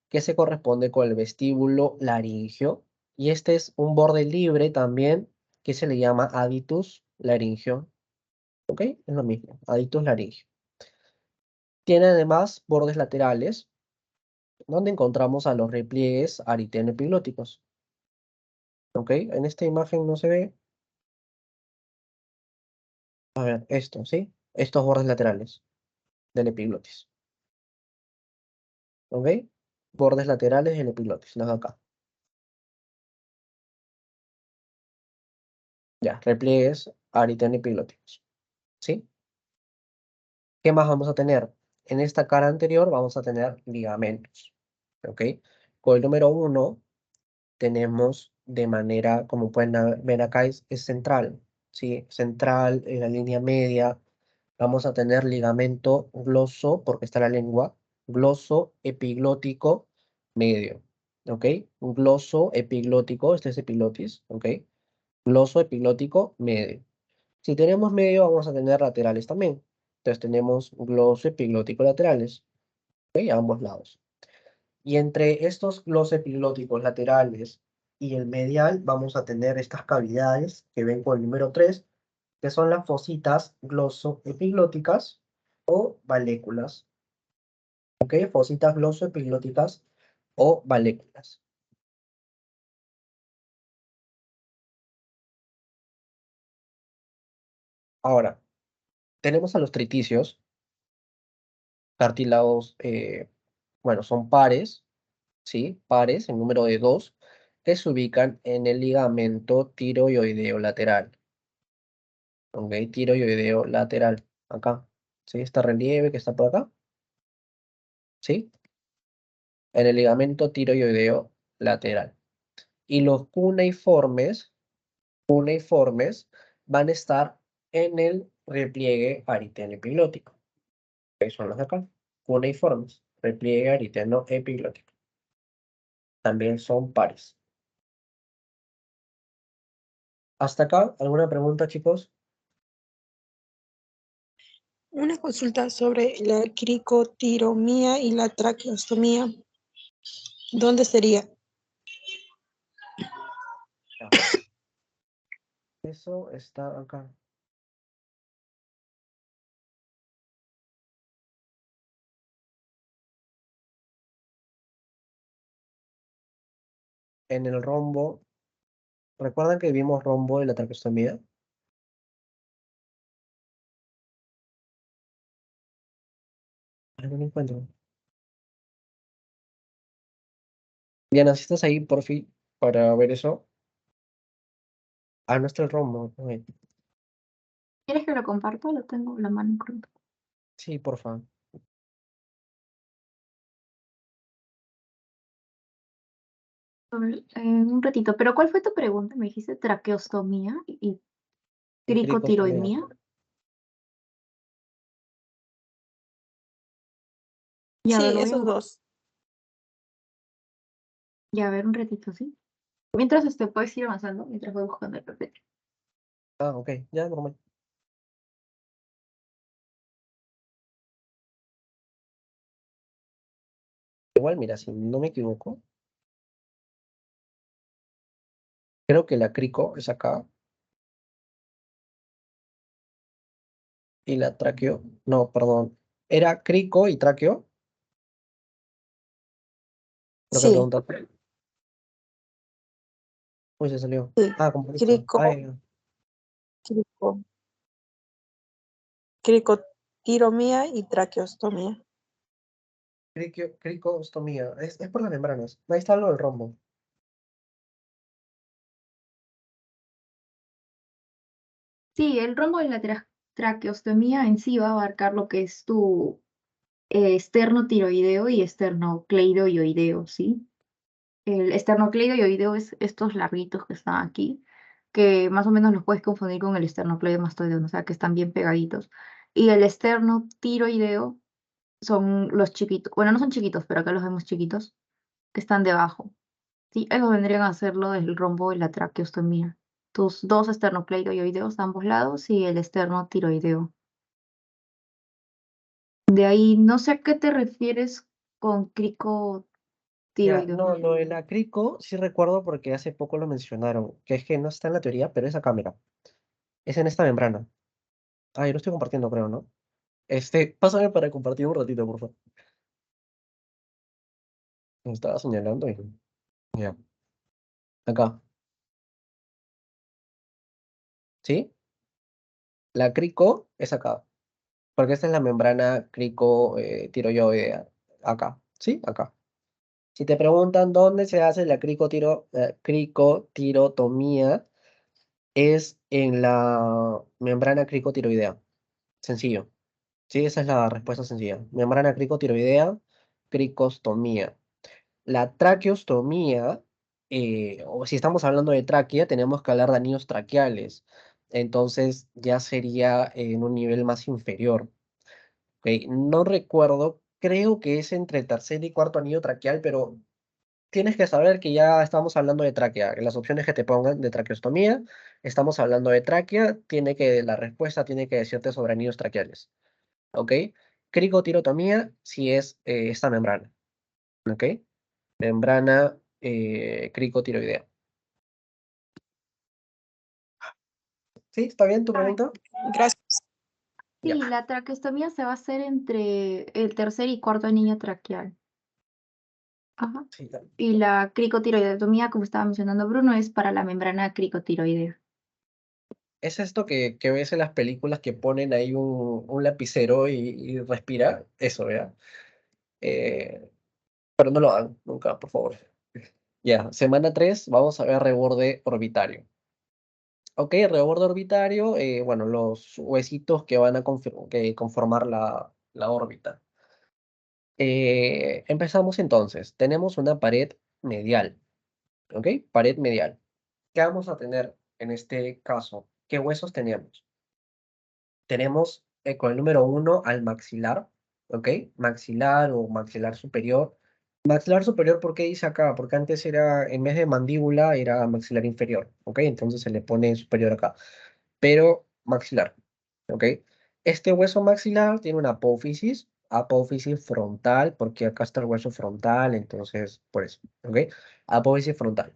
que se corresponde con el vestíbulo laringio. Y este es un borde libre también, que se le llama aditus laringio. ¿Ok? Es lo mismo, aditus laringio. Tiene además bordes laterales, donde encontramos a los repliegues ariteno-epiglóticos. ¿Ok? En esta imagen no se ve. A ver, esto, ¿sí? Estos bordes laterales del epiglotis. ¿Ok? Bordes laterales del epiglotis, los de acá. Ya, repliegues ariteno-epiglóticos. ¿Sí? ¿Qué más vamos a tener? En esta cara anterior vamos a tener ligamentos. ¿Ok? Con el número 1 tenemos de manera, como pueden ver acá, es central. ¿Sí? Central, en la línea media. Vamos a tener ligamento gloso, porque está la lengua, gloso epiglótico medio. ¿Ok? Gloso epiglótico, este es epiglotis. ¿Ok? Gloso epiglótico medio. Si tenemos medio, vamos a tener laterales también. Entonces tenemos gloso epiglótico laterales, ¿ok? A ambos lados. Y entre estos glosos epiglóticos laterales y el medial vamos a tener estas cavidades que ven con el número 3, que son las fositas glosoepiglóticas o valéculas. ¿Ok? Fositas glosoepiglóticas o valéculas. Ahora, tenemos a los triticios, cartílagos, bueno, son pares, ¿sí? Pares, en número de 2, que se ubican en el ligamento tiroideo lateral. ¿Ok? Tiroideo lateral, acá. ¿Sí? Este relieve que está por acá. ¿Sí? En el ligamento tiroideo lateral. Y los cuneiformes van a estar en el repliegue ariteno epiglótico. Que son los de acá. Cuneiformes, repliegue ariteno epiglótico. También son pares. ¿Hasta acá? ¿Alguna pregunta, chicos? Una consulta sobre la cricotiromía y la traqueostomía. ¿Dónde sería? Ya. Eso está acá. En el rombo. ¿Recuerdan que vimos rombo de la traqueostomía? Ay, no lo encuentro. Diana, si estás ahí, por fin, para ver eso. Ah, no está el rombo. Ok. ¿Quieres que lo comparta? Lo tengo en la mano, creo. Sí, por favor. Un ratito. ¿Pero cuál fue tu pregunta? Me dijiste traqueostomía y Y cricostomía. cricotiroidía. Ya, a ver, Sí, lo voy a esos buscar. dos. Ya, a ver, un ratito, ¿sí? Mientras puedes ir avanzando, mientras voy buscando el papel. Ah, ok. Ya, normal. Igual, mira, si no me equivoco, creo que la crico es acá. Y la tráqueo. No, perdón. ¿Era crico y tráqueo? Lo que Sí, preguntaste. Uy, se salió. sí. Ah, compuesto. Crico, Ay, crico, cricotiromía y traqueostomía. cricostomía. Es por las membranas. Ahí está lo del rombo. Sí, el rombo de la traqueostomía en sí va a abarcar lo que es tu esternotiroideo y esternocleidoioideo, ¿sí? El esternocleidoioideo es estos larguitos que están aquí, que más o menos los puedes confundir con el esternocleidomastoideo, o sea, que están bien pegaditos. Y el esternotiroideo son los chiquitos, bueno, no son chiquitos, pero acá los vemos chiquitos, que están debajo. Sí, esos vendrían a ser lo del rombo de la traqueostomía. Tus dos esternocleidoioideos a ambos lados y el esternotiroideo. De ahí, no sé a qué te refieres con Ya, cricotiroideo. no, lo de la crico sí recuerdo porque hace poco lo mencionaron, que es que no está en la teoría, pero es acá, mira. Es en esta membrana. Ay, lo estoy compartiendo, creo, ¿no? Pásame para compartir un ratito, por favor. Me estaba señalando y... Ya, acá. ¿Sí? La crico es acá. Porque esta es la membrana crico-tiroidea. Acá. ¿Sí? Acá. Si te preguntan dónde se hace la cricotirotomía, es en la membrana cricotiroidea. Sencillo. Sí, esa es la respuesta sencilla. Membrana cricotiroidea, cricostomía. La traqueostomía, o si estamos hablando de tráquea, tenemos que hablar de anillos traqueales. Entonces ya sería en un nivel más inferior. ¿Ok? No recuerdo, creo que es entre el tercer y cuarto anillo traqueal, pero tienes que saber que ya estamos hablando de tráquea. En las opciones que te pongan de traqueostomía, estamos hablando de tráquea, la respuesta tiene que decirte sobre anillos traqueales. ¿Ok? Cricotirotomía, si es esta membrana. ¿Ok? Membrana cricotiroidea. ¿Sí? ¿Está bien tu A ver. pregunta? Gracias. Ya. Sí, la traqueostomía se va a hacer entre el tercer y cuarto anillo traqueal. Ajá. Sí, ya. Y la cricotiroidectomía, como estaba mencionando Bruno, es para la membrana cricotiroidea. ¿Es esto que ves en las películas que ponen ahí un lapicero y respira? Eso, ¿verdad? Pero no lo hagan nunca, por favor. Ya, semana 3, vamos a ver reborde orbitario. Ok, reborde orbitario, bueno, los huesitos que van a conformar la órbita. Empezamos entonces. Tenemos una pared medial, ¿ok? Pared medial. ¿Qué vamos a tener en este caso? ¿Qué huesos tenemos? Tenemos con el número 1 al maxilar, ¿ok? Maxilar o maxilar superior. Maxilar superior, ¿por qué dice acá? Porque antes era, en vez de mandíbula, era maxilar inferior, ¿ok? Entonces se le pone superior acá. Pero maxilar, ¿ok? Este hueso maxilar tiene una apófisis, apófisis frontal, porque acá está el hueso frontal, entonces, por eso, ¿ok? Apófisis frontal.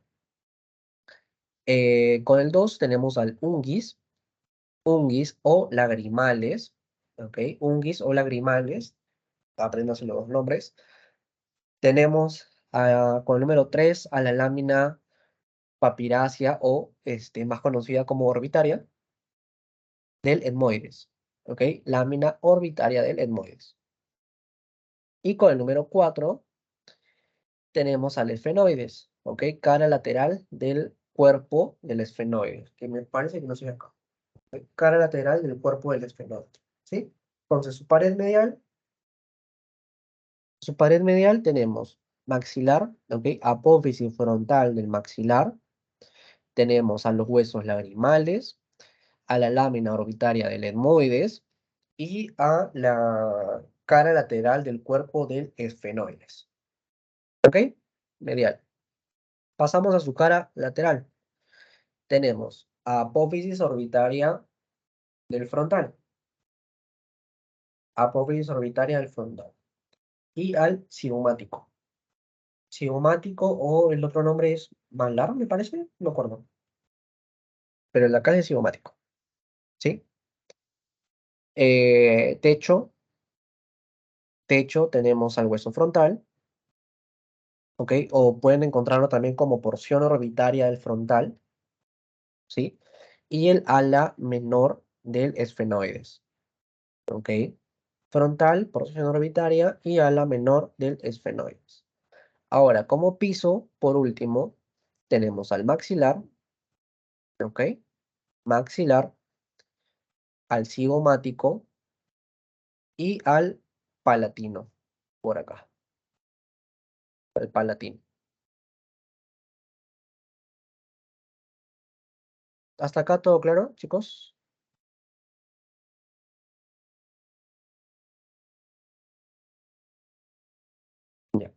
Con el 2 tenemos al unguis o lagrimales, ¿ok? Unguis o lagrimales, apréndanse los nombres. Tenemos con el número 3 a la lámina papirácea o más conocida como orbitaria del etmoides, ¿ok? Lámina orbitaria del etmoides. Y con el número 4 tenemos al esfenoides, ¿ok? Cara lateral del cuerpo del esfenoide, que me parece que no se ve acá. ¿Ok? Cara lateral del cuerpo del esfenoide, ¿sí? Entonces su pared medial tenemos maxilar, ¿ok? Apófisis frontal del maxilar. Tenemos a los huesos lagrimales, a la lámina orbitaria del etmoides y a la cara lateral del cuerpo del esfenoides. ¿Ok? Medial. Pasamos a su cara lateral. Tenemos a apófisis orbitaria del frontal. Apófisis orbitaria del frontal. Y al cigomático. Cigomático o el otro nombre es malar, me parece, no me acuerdo. Pero el de acá es cigomático. ¿Sí? Techo tenemos al hueso frontal. ¿Ok? O pueden encontrarlo también como porción orbitaria del frontal. ¿Sí? Y el ala menor del esfenoides. ¿Ok? Frontal, porción orbitaria y ala menor del esfenoides. Ahora, como piso, por último, tenemos al maxilar, ¿ok? Maxilar, al cigomático y al palatino, por acá, el palatino. ¿Hasta acá todo claro, chicos? Ya.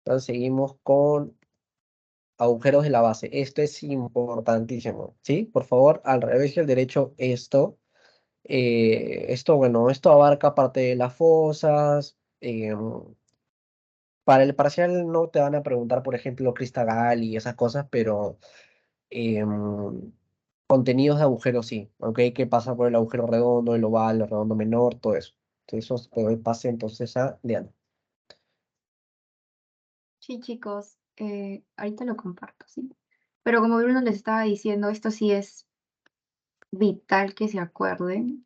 Entonces seguimos con agujeros de la base. Esto es importantísimo, ¿sí? Por favor, al revés y al derecho esto. Bueno, esto abarca parte de las fosas. Para el parcial no te van a preguntar, por ejemplo, Cristagal y esas cosas, pero contenidos de agujeros sí, ¿ok? ¿Qué pasa por el agujero redondo, el oval, el redondo menor, todo eso? Entonces, eso te doy pase entonces a Diana. Sí, chicos, ahorita lo comparto, ¿sí? Pero como Bruno les estaba diciendo, esto sí es vital que se acuerden.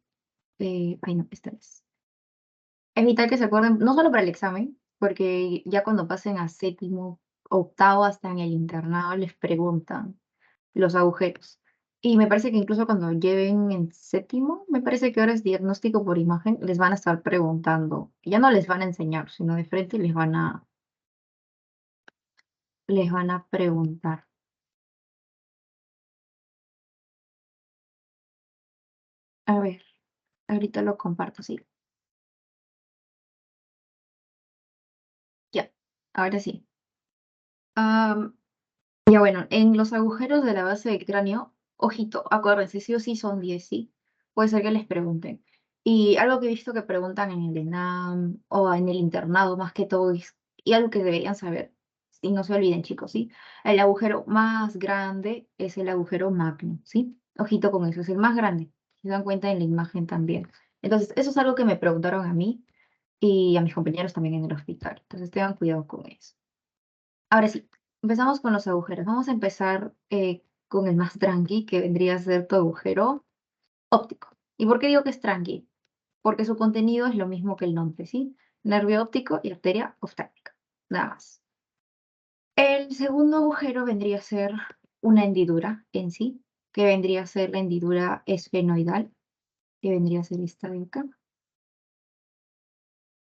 Ay, no, esta vez. Es vital que se acuerden, no solo para el examen, porque ya cuando pasen a séptimo, octavo, hasta en el internado, les preguntan los agujeros. Y me parece que incluso cuando lleven en séptimo, me parece que ahora es diagnóstico por imagen, les van a estar preguntando. Ya no les van a enseñar, sino de frente les van a preguntar. A ver, ahorita lo comparto, sí. Ya, ahora sí. Am, ya bueno, en los agujeros de la base del cráneo, ojito, acuérdense, sí o sí son 10, ¿sí? Puede ser que les pregunten. Y algo que he visto que preguntan en el ENAM o en el internado más que todo es, y algo que deberían saber, y no se olviden chicos, ¿sí? El agujero más grande es el agujero magno, ¿sí? Ojito con eso, es el más grande. Se dan cuenta en la imagen también. Entonces, eso es algo que me preguntaron a mí y a mis compañeros también en el hospital. Entonces, tengan cuidado con eso. Ahora sí, empezamos con los agujeros. Vamos a empezar con el más tranqui, que vendría a ser tu agujero óptico. ¿Y por qué digo que es tranqui? Porque su contenido es lo mismo que el nombre, ¿sí? Nervio óptico y arteria oftálmica. Nada más. El segundo agujero vendría a ser una hendidura en sí, que vendría a ser la hendidura esfenoidal, que vendría a ser esta de acá.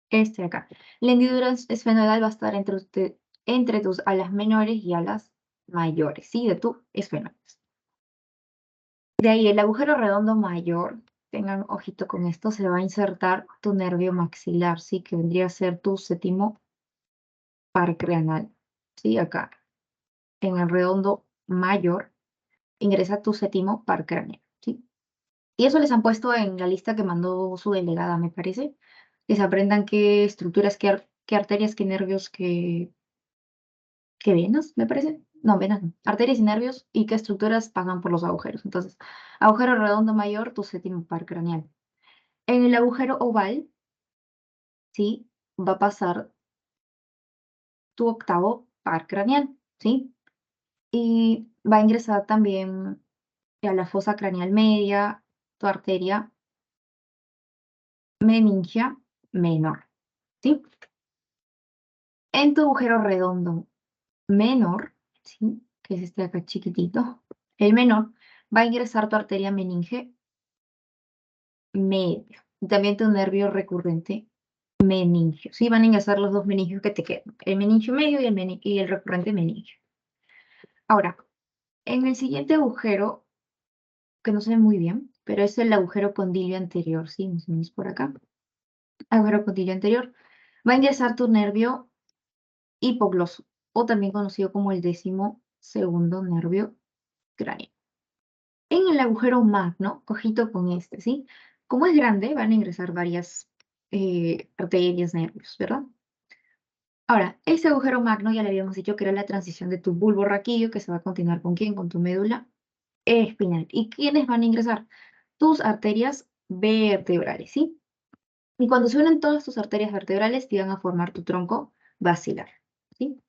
Este de acá. La hendidura esfenoidal va a estar entre tus alas menores y alas mayores, ¿sí? De tu esfenoides. De ahí el agujero redondo mayor, tengan ojito con esto, se va a insertar tu nervio maxilar, ¿sí? Que vendría a ser tu séptimo par craneal, ¿sí? Acá, en el redondo mayor, ingresa tu séptimo par craneal, ¿sí? Y eso les han puesto en la lista que mandó su delegada, me parece, que se aprendan qué estructuras, qué arterias, qué nervios, qué venas, me parece. No, venas no. Arterias y nervios y qué estructuras pasan por los agujeros. Entonces, agujero redondo mayor, tu séptimo par craneal. En el agujero oval, ¿sí? Va a pasar tu octavo par craneal, ¿sí? Y va a ingresar también a la fosa craneal media, tu arteria meningia menor, ¿sí? En tu agujero redondo menor, ¿sí? Que es este de acá chiquitito, el menor, va a ingresar tu arteria meninge media. Y también tu nervio recurrente meningio. Sí, van a ingresar los dos meningios que te quedan, el meningio medio y el recurrente meningio. Ahora, en el siguiente agujero, que no se ve muy bien, pero es el agujero condilio anterior, ¿sí? Más o menos por acá. Agujero condilio anterior. Va a ingresar tu nervio hipogloso, o también conocido como el 12º nervio craneal. En el agujero magno, ojito con este, ¿sí? Como es grande, van a ingresar varias arterias, nervios, ¿verdad? Ahora, este agujero magno ya le habíamos dicho que era la transición de tu bulbo raquídeo, que se va a continuar con ¿quién? Con tu médula espinal. ¿Y quiénes van a ingresar? Tus arterias vertebrales, ¿sí? Y cuando se unen todas tus arterias vertebrales, te van a formar tu tronco basilar, ¿sí?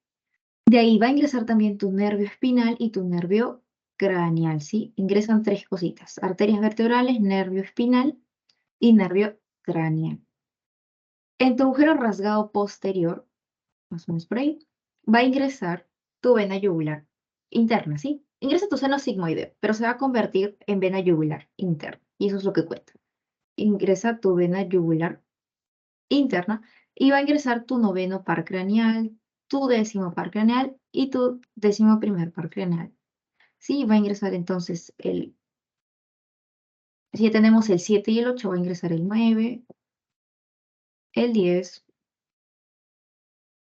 De ahí va a ingresar también tu nervio espinal y tu nervio craneal, ¿sí? Ingresan tres cositas: arterias vertebrales, nervio espinal y nervio craneal. En tu agujero rasgado posterior, más o menos por ahí, va a ingresar tu vena yugular interna, ¿sí? Ingresa tu seno sigmoideo, pero se va a convertir en vena yugular interna, y eso es lo que cuenta. Ingresa tu vena yugular interna y va a ingresar tu noveno par craneal, tu décimo par craneal y tu 11º par craneal. Sí, va a ingresar entonces si ya tenemos el 7 y el 8, va a ingresar el 9, el 10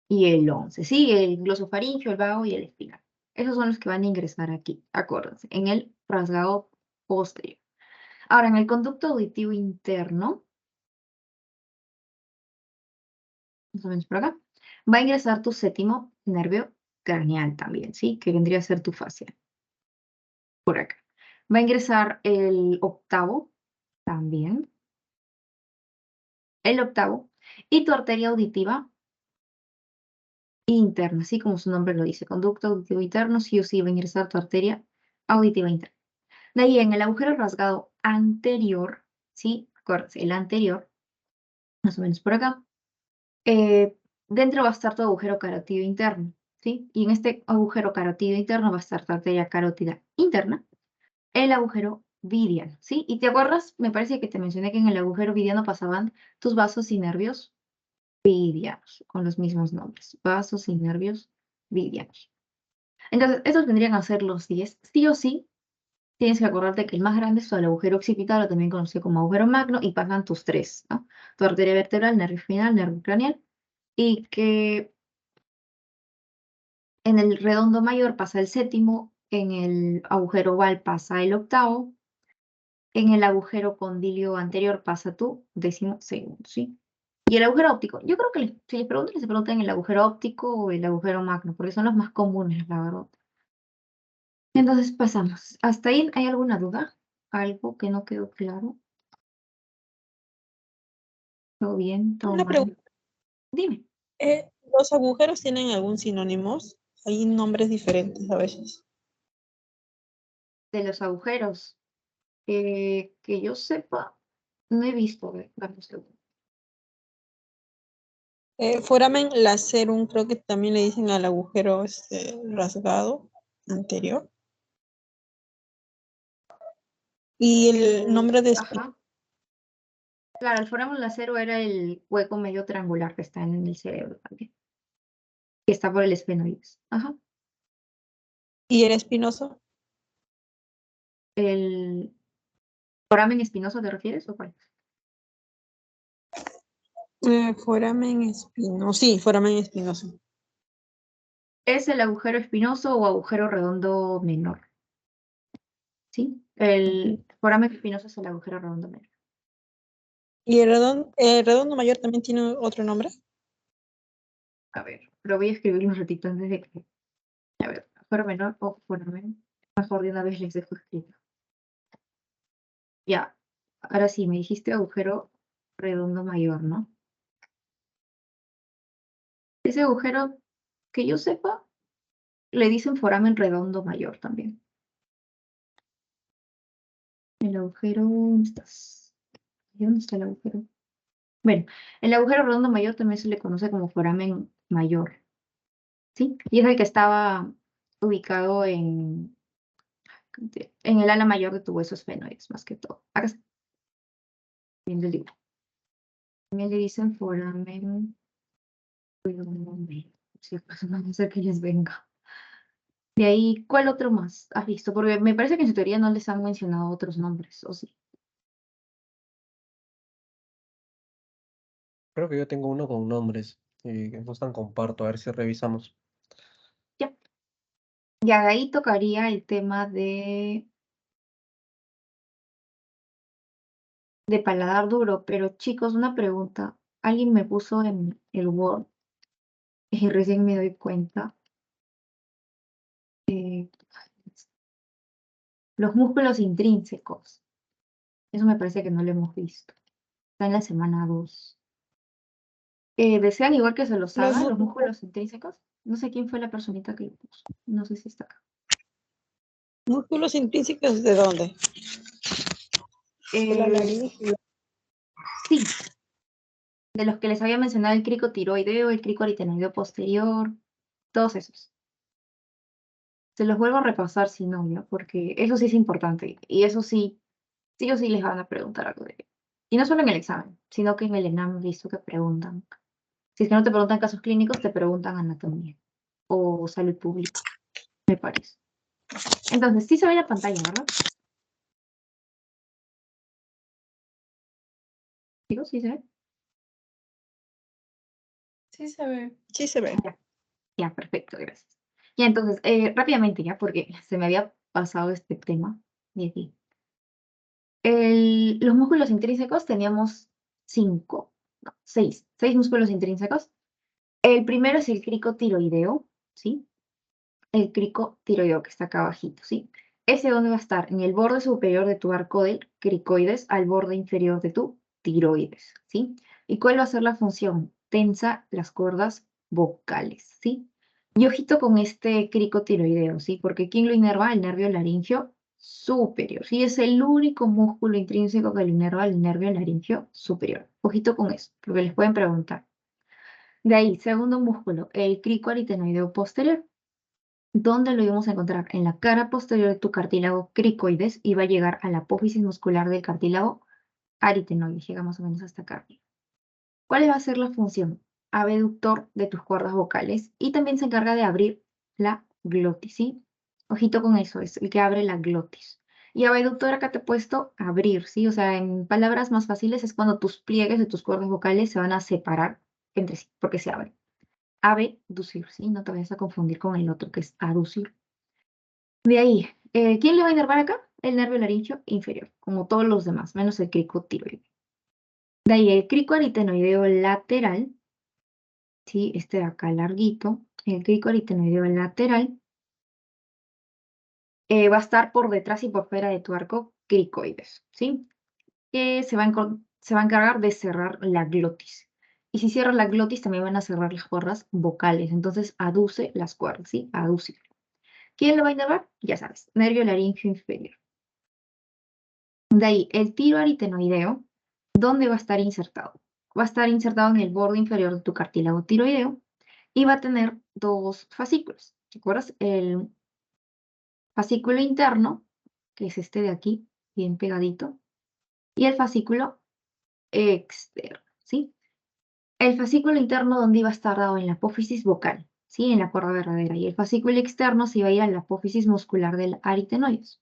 y el 11. Sí, el glosofaringio, el vago y el espinal. Esos son los que van a ingresar aquí, acuérdense, en el rasgado posterior. Ahora, en el conducto auditivo interno, más o menos por acá, va a ingresar tu séptimo nervio craneal también, ¿sí? Que vendría a ser tu fascia. Por acá. Va a ingresar el octavo también. El octavo. Y tu arteria auditiva interna, así como su nombre lo dice. Conducto auditivo interno, sí o sí va a ingresar tu arteria auditiva interna. De ahí en el agujero rasgado anterior, ¿sí? Acuérdense, el anterior, más o menos por acá. Dentro va a estar tu agujero carotido interno, ¿sí? Y en este agujero carotido interno va a estar tu arteria carótida interna, el agujero vidiano, ¿sí? Y te acuerdas, me parece que te mencioné que en el agujero vidiano pasaban tus vasos y nervios vidianos, con los mismos nombres, vasos y nervios vidianos. Entonces, estos vendrían a ser los 10. Sí o sí, tienes que acordarte que el más grande es el agujero occipital, o también conocido como agujero magno, y pasan tus tres, ¿no? Tu arteria vertebral, nervio espinal, nervio craneal, y que en el redondo mayor pasa el séptimo, en el agujero oval pasa el octavo, en el agujero condilio anterior pasa tu 12º, ¿sí? Y el agujero óptico, yo creo que si les preguntan, les preguntan el agujero óptico o el agujero magno, porque son los más comunes, la verdad. Entonces pasamos. ¿Hasta ahí hay alguna duda? ¿Algo que no quedó claro? ¿Todo bien? ¿Todo Una mal? pregunta. Dime. ¿Los agujeros tienen algún sinónimo? Hay nombres diferentes a veces. De los agujeros. Que yo sepa, no he visto. A ver, dame un segundo. Foramen lacerum, creo que también le dicen al agujero rasgado anterior. Y el nombre de Ajá. Claro, el foramen lacero era el hueco medio triangular que está en el cerebro también. Que está por el esfenoides. Ajá. y el espinoso. ¿El foramen espinoso te refieres o cuál? Foramen espinoso. Sí, foramen espinoso. Es el agujero espinoso o agujero redondo menor. ¿Sí? El foramen espinoso es el agujero redondo menor. ¿Y el redondo mayor también tiene otro nombre? A ver, lo voy a escribir un ratito antes de que. A ver, agujero menor o foramen. Mejor de una vez les dejo escrito. Ya. Ahora sí, me dijiste agujero redondo mayor, ¿no? Ese agujero, que yo sepa, le dicen foramen redondo mayor también. El agujero, ¿dónde estás? ¿Dónde está el agujero? Bueno, el agujero redondo mayor también se le conoce como foramen mayor, ¿sí? Y es el que estaba ubicado en el ala mayor de tu hueso esfenoides, más que todo. Acá está, viendo el libro. También le dicen foramen redondo mayor. Si acaso no va a ser que les venga. De ahí, ¿cuál otro más has visto? Porque me parece que en su teoría no les han mencionado otros nombres, ¿o sí? Creo que yo tengo uno con nombres y que no están comparto, a ver si revisamos. Ya. Y ahí tocaría el tema de paladar duro, pero chicos, una pregunta. Alguien me puso en el Word y recién me doy cuenta. eh, los músculos intrínsecos. Eso me parece que no lo hemos visto. Está en la semana 2. ¿Desean igual que se los Los haga, los músculos músculos intrínsecos? No sé quién fue la personita que lo puso. No sé si está acá. músculos intrínsecos, ¿de dónde? De la laringe. Sí, de los que les había mencionado el crico tiroideo, el crico aritenoideo posterior, todos esos. Se los vuelvo a repasar si no, ¿ya? Porque eso sí es importante. Y eso sí, sí o sí les van a preguntar algo de ello. Y no solo en el examen, sino que en el ENAM he visto que preguntan. Si es que no te preguntan casos clínicos, te preguntan anatomía o salud pública, me parece. Entonces, sí se ve la pantalla, ¿verdad? Digo, sí se ve. Sí se ve. Sí se ve. Ya, perfecto, gracias. Ya, entonces, rápidamente ya, porque se me había pasado este tema de aquí. Los músculos intrínsecos teníamos 5, no, 6 músculos intrínsecos. El primero es el crico tiroideo, ¿sí? El crico tiroideo que está acá abajito, ¿sí? ¿Ese dónde va a estar? En el borde superior de tu arco del cricoides al borde inferior de tu tiroides, ¿sí? ¿Y cuál va a ser la función? Tensa las cuerdas vocales, ¿sí? Y ojito con este crico tiroideo, ¿sí? Porque ¿quién lo inerva? El nervio laringio superior, ¿sí? Es el único músculo intrínseco que lo inerva el nervio laringio superior. Ojito con eso, porque les pueden preguntar. De ahí, segundo músculo, el crico aritenoideo posterior. ¿Dónde lo íbamos a encontrar? En la cara posterior de tu cartílago cricoides y va a llegar a la apófisis muscular del cartílago aritenoides. Llega más o menos hasta acá. ¿Cuál va a ser la función? Abductor de tus cuerdas vocales y también se encarga de abrir la glotis, ¿sí? Ojito con eso, es el que abre la glotis. Y abductor acá te he puesto abrir, ¿sí? O sea, en palabras más fáciles es cuando tus pliegues de tus cuerdas vocales se van a separar entre sí, porque se abren. Abducir, ¿sí? No te vayas a confundir con el otro que es aducir. De ahí, ¿quién le va a inervar acá? El nervio laringio inferior, como todos los demás, menos el crico tiroideo. De ahí, el crico aritenoideo lateral, ¿sí? Este de acá larguito, el crico aritenoideo lateral, va a estar por detrás y por fuera de tu arco cricoides, ¿sí? Que se va a encargar de cerrar la glotis. Y si cierra la glotis, también van a cerrar las cuerdas vocales. Entonces, aduce las cuerdas, ¿sí? Aduce. ¿Quién lo va a inervar? Ya sabes, nervio laríngeo inferior. De ahí, el tiro aritenoideo, ¿dónde va a estar insertado? Va a estar insertado en el borde inferior de tu cartílago tiroideo y va a tener dos fascículos. ¿Te acuerdas? El fascículo interno, que es este de aquí, bien pegadito, y el fascículo externo, ¿sí? El fascículo interno, ¿dónde iba a estar dado? En la apófisis vocal, ¿sí? En la cuerda verdadera. Y el fascículo externo se iba a ir a la apófisis muscular del aritenoides.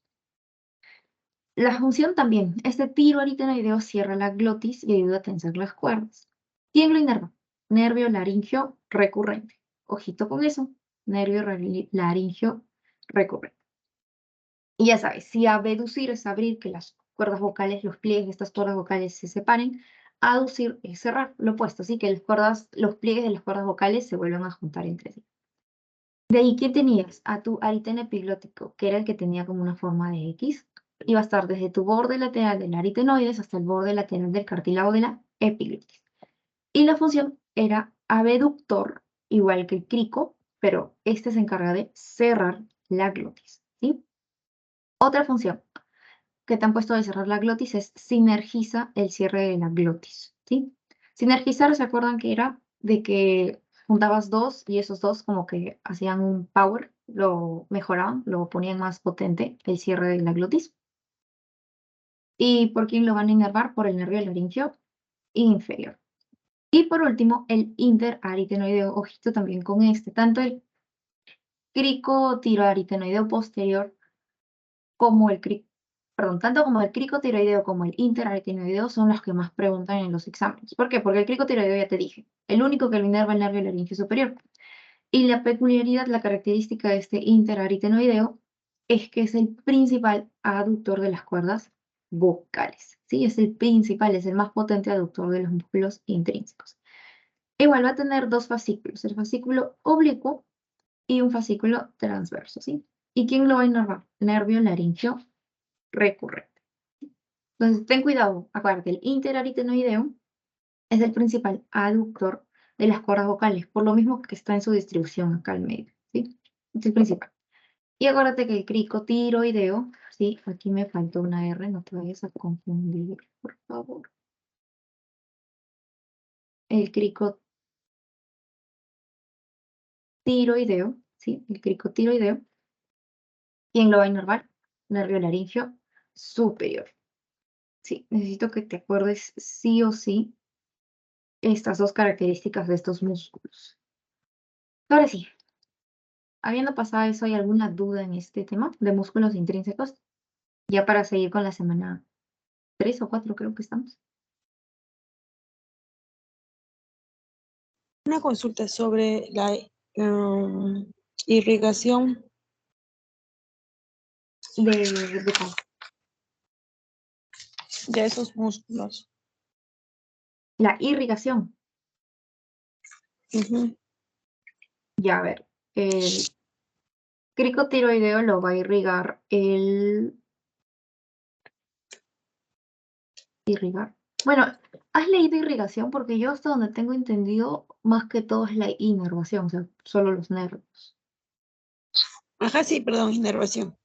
La función también, este tiro aritenoideo cierra la glotis y ayuda a tensar las cuerdas. ¿Quién lo inerva? Nervio laringio recurrente. Ojito con eso, nervio laringio recurrente. Y ya sabes, si abducir es abrir, que las cuerdas vocales, los pliegues de estas cuerdas vocales se separen, aducir es cerrar, lo opuesto, así que los pliegues de las cuerdas vocales se vuelven a juntar entre sí. De ahí, ¿qué tenías? A tu ariteno epiglótico, que era el que tenía como una forma de X. Iba a estar desde tu borde lateral del aritenoides hasta el borde lateral del cartílago de la epiglotis. Y la función era abductor, igual que el crico, pero este se encarga de cerrar la glotis, ¿sí? Otra función que te han puesto de cerrar la glotis es sinergiza el cierre de la glotis, ¿sí? Sinergizar, ¿se acuerdan que era de que juntabas dos y esos dos como que hacían un power, lo mejoraban, lo ponían más potente el cierre de la glotis? ¿Y por quién lo van a inervar? Por el nervio laringio inferior. Y por último, el interaritenoideo, ojito también con este, tanto el cricotiroaritenoideo posterior como tanto como el cricotiroideo como el interaritenoideo son los que más preguntan en los exámenes. ¿Por qué? Porque el cricotiroideo ya te dije, el único que lo inerva el nervio laringio superior. Y la peculiaridad, la característica de este interaritenoideo es que es el principal aductor de las cuerdas vocales. ¿Sí? Es el principal, es el más potente aductor de los músculos intrínsecos. Igual va a tener dos fascículos, el fascículo oblicuo y un fascículo transverso, ¿sí? ¿Y quién lo va a inervar? Nervio laringio recurrente. Entonces, ten cuidado, acuérdate, el interaritenoideo es el principal aductor de las cuerdas vocales, por lo mismo que está en su distribución acá al medio, ¿sí? Es el principal. Y acuérdate que el cricotiroideo, ¿sí? Aquí me faltó una R, no te vayas a confundir, por favor. El cricotiroideo, ¿sí? El cricotiroideo. ¿Quién lo va a inervar? Nervio laringio superior. Sí, necesito que te acuerdes sí o sí estas dos características de estos músculos. Ahora sí, habiendo pasado eso, ¿hay alguna duda en este tema de músculos intrínsecos? Ya para seguir con la semana 3 o 4 creo que estamos. Una consulta sobre la irrigación. ¿De cuál? De esos músculos. La irrigación. Ujú. Ya, a ver. El cricotiroideo lo va a irrigar irrigar. Bueno, ¿has leído irrigación? Porque yo hasta donde tengo entendido, más que todo es la inervación, o sea, solo los nervios. Ajá, sí, perdón, inervación.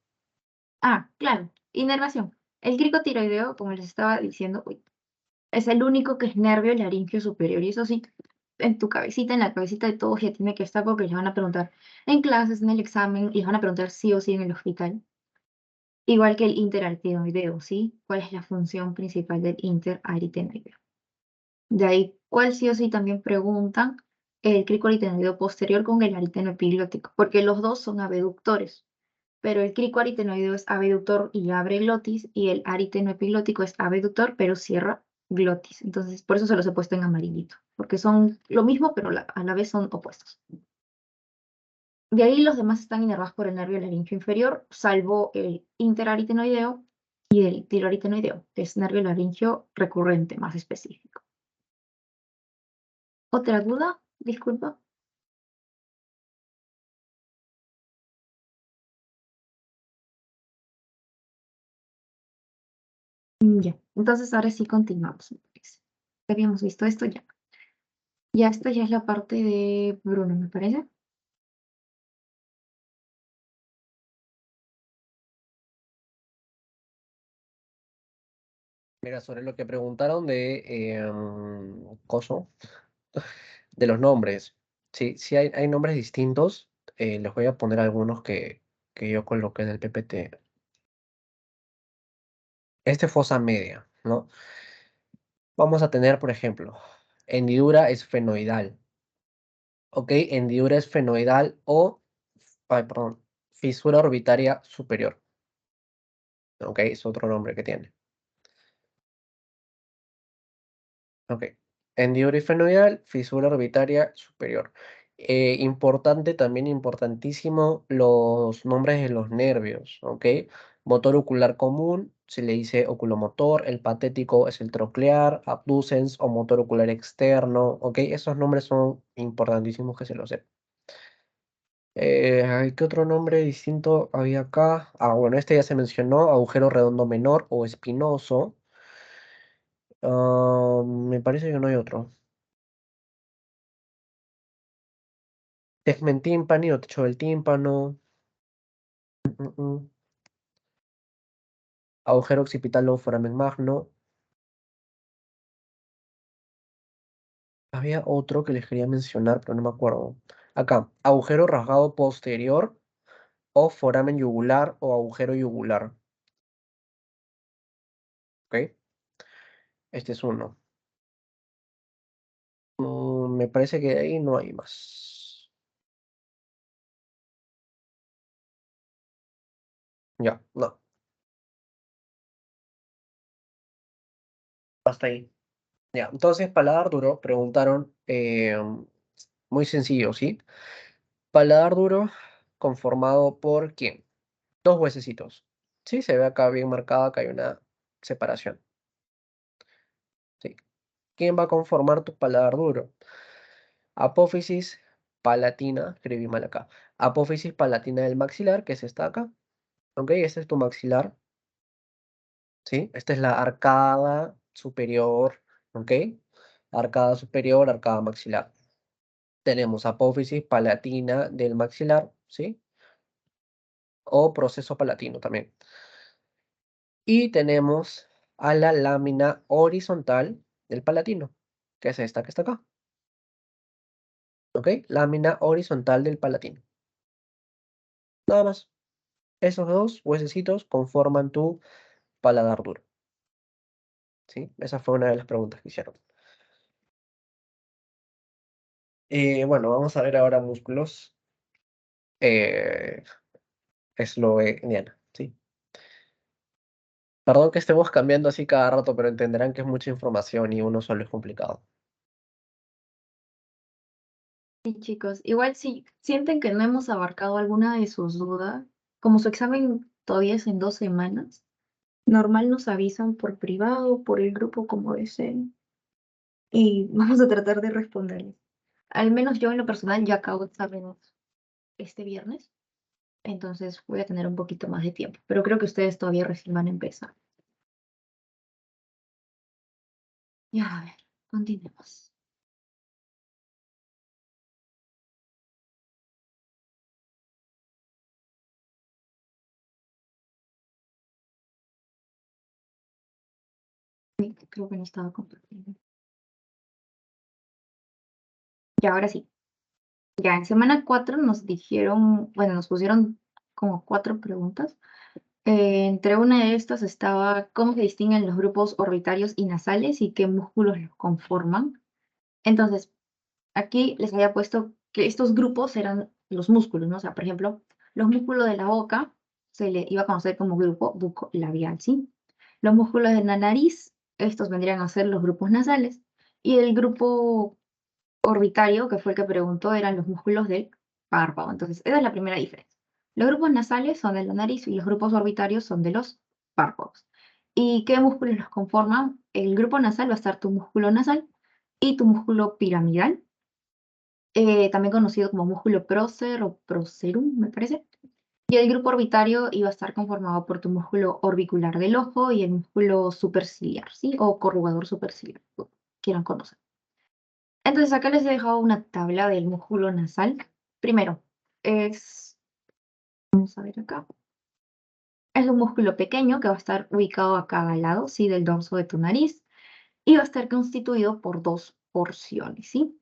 Ah, claro, inervación. El cricotiroideo, como les estaba diciendo, es el único que es nervio laringio superior. Y eso sí, en tu cabecita, en la cabecita de todos ya tiene que estar porque les van a preguntar en clases, en el examen, y les van a preguntar sí o sí en el hospital. Igual que el interaritenoideo, ¿sí? ¿Cuál es la función principal del interaritenoideo? De ahí, ¿cuál sí o sí también preguntan? El cricoaritenoideo posterior con el ariteno epiglótico, porque los dos son abductores. Pero el cricoaritenoideo es abductor y abre glotis, y el ariteno epiglótico es abductor, pero cierra glotis. Entonces, por eso se los he puesto en amarillito, porque son lo mismo, pero a la vez son opuestos. De ahí los demás están inervados por el nervio laringio inferior, salvo el interaritenoideo y el tiroaritenoideo, que es nervio laringio recurrente más específico. ¿Otra duda? Disculpa. Ya, entonces ahora sí continuamos, me parece. Ya habíamos visto esto ya. Ya, esta ya es la parte de Bruno, me parece. Mira, sobre lo que preguntaron de coso, de los nombres. Sí, sí hay nombres distintos. Les voy a poner algunos que yo coloqué en el PPT. Este es fosa media, ¿no? Vamos a tener, por ejemplo, hendidura esfenoidal. ¿Ok? Hendidura esfenoidal o, ay, perdón, fisura orbitaria superior. ¿Ok? Es otro nombre que tiene. Ok. Hendidura esfenoidal, fisura orbitaria superior. Importante, también importantísimo, los nombres de los nervios, ¿ok? Motor ocular común, se le dice oculomotor, el patético es el troclear, abducens o motor ocular externo, ¿ok? Esos nombres son importantísimos que se los sepan. ¿Qué otro nombre distinto había acá? Ah, bueno, este ya se mencionó, agujero redondo menor o espinoso. Me parece que no hay otro. Tegmen tímpani o techo del tímpano. Mm, mm. Agujero occipital o foramen magno. Había otro que les quería mencionar, pero no me acuerdo. Acá, agujero rasgado posterior o foramen yugular o agujero yugular. ¿Ok? Este es uno. Me parece que de ahí no hay más. Ya, no. Hasta ahí. Ya, entonces, paladar duro, preguntaron, muy sencillo, ¿sí? Paladar duro conformado por ¿quién? Dos huesecitos. Sí, se ve acá bien marcada que hay una separación. Sí. ¿Quién va a conformar tu paladar duro? Apófisis palatina, escribí mal acá. Apófisis palatina del maxilar, que es esta acá. ¿Ok? Este es tu maxilar. ¿Sí? Esta es la arcada superior. ¿Ok? Arcada superior, arcada maxilar. Tenemos apófisis palatina del maxilar, ¿sí? O proceso palatino también. Y tenemos a la lámina horizontal del palatino, que es esta que está acá. ¿Ok? Lámina horizontal del palatino. Nada más. Esos dos huesecitos conforman tu paladar duro. ¿Sí? Esa fue una de las preguntas que hicieron. Bueno, vamos a ver ahora músculos. Esloveniana, ¿sí? Perdón que estemos cambiando así cada rato, pero entenderán que es mucha información y uno solo es complicado. Sí, chicos, igual si sienten que no hemos abarcado alguna de sus dudas, como su examen todavía es en 2 semanas, normal nos avisan por privado, por el grupo, como deseen, y vamos a tratar de responderles. Al menos yo en lo personal ya acabo exámenes este viernes, entonces voy a tener un poquito más de tiempo, pero creo que ustedes todavía recién van a empezar. Ya, a ver, continuemos. Sí, creo que no estaba compartiendo. Ya, ahora sí. Ya, en semana 4 nos dijeron, bueno, nos pusieron como 4 preguntas. Entre una de estas estaba cómo se distinguen los grupos orbitarios y nasales y qué músculos los conforman. Entonces, aquí les había puesto que estos grupos eran los músculos, ¿no? O sea, por ejemplo, los músculos de la boca se le iba a conocer como grupo bucolabial, ¿sí? Los músculos de la nariz, estos vendrían a ser los grupos nasales. Y el grupo orbitario, que fue el que preguntó, eran los músculos del párpado. Entonces, esa es la primera diferencia. Los grupos nasales son de la nariz y los grupos orbitarios son de los párpados. ¿Y qué músculos los conforman? El grupo nasal va a estar tu músculo nasal y tu músculo piramidal, también conocido como músculo prócer o procerum, me parece. Y el grupo orbitario iba a estar conformado por tu músculo orbicular del ojo y el músculo superciliar, ¿sí? O corrugador superciliar, como quieran conocer. Entonces acá les he dejado una tabla del músculo nasal. Primero, vamos a ver acá. Es un músculo pequeño que va a estar ubicado a cada lado, ¿sí? Del dorso de tu nariz y va a estar constituido por dos porciones, ¿sí?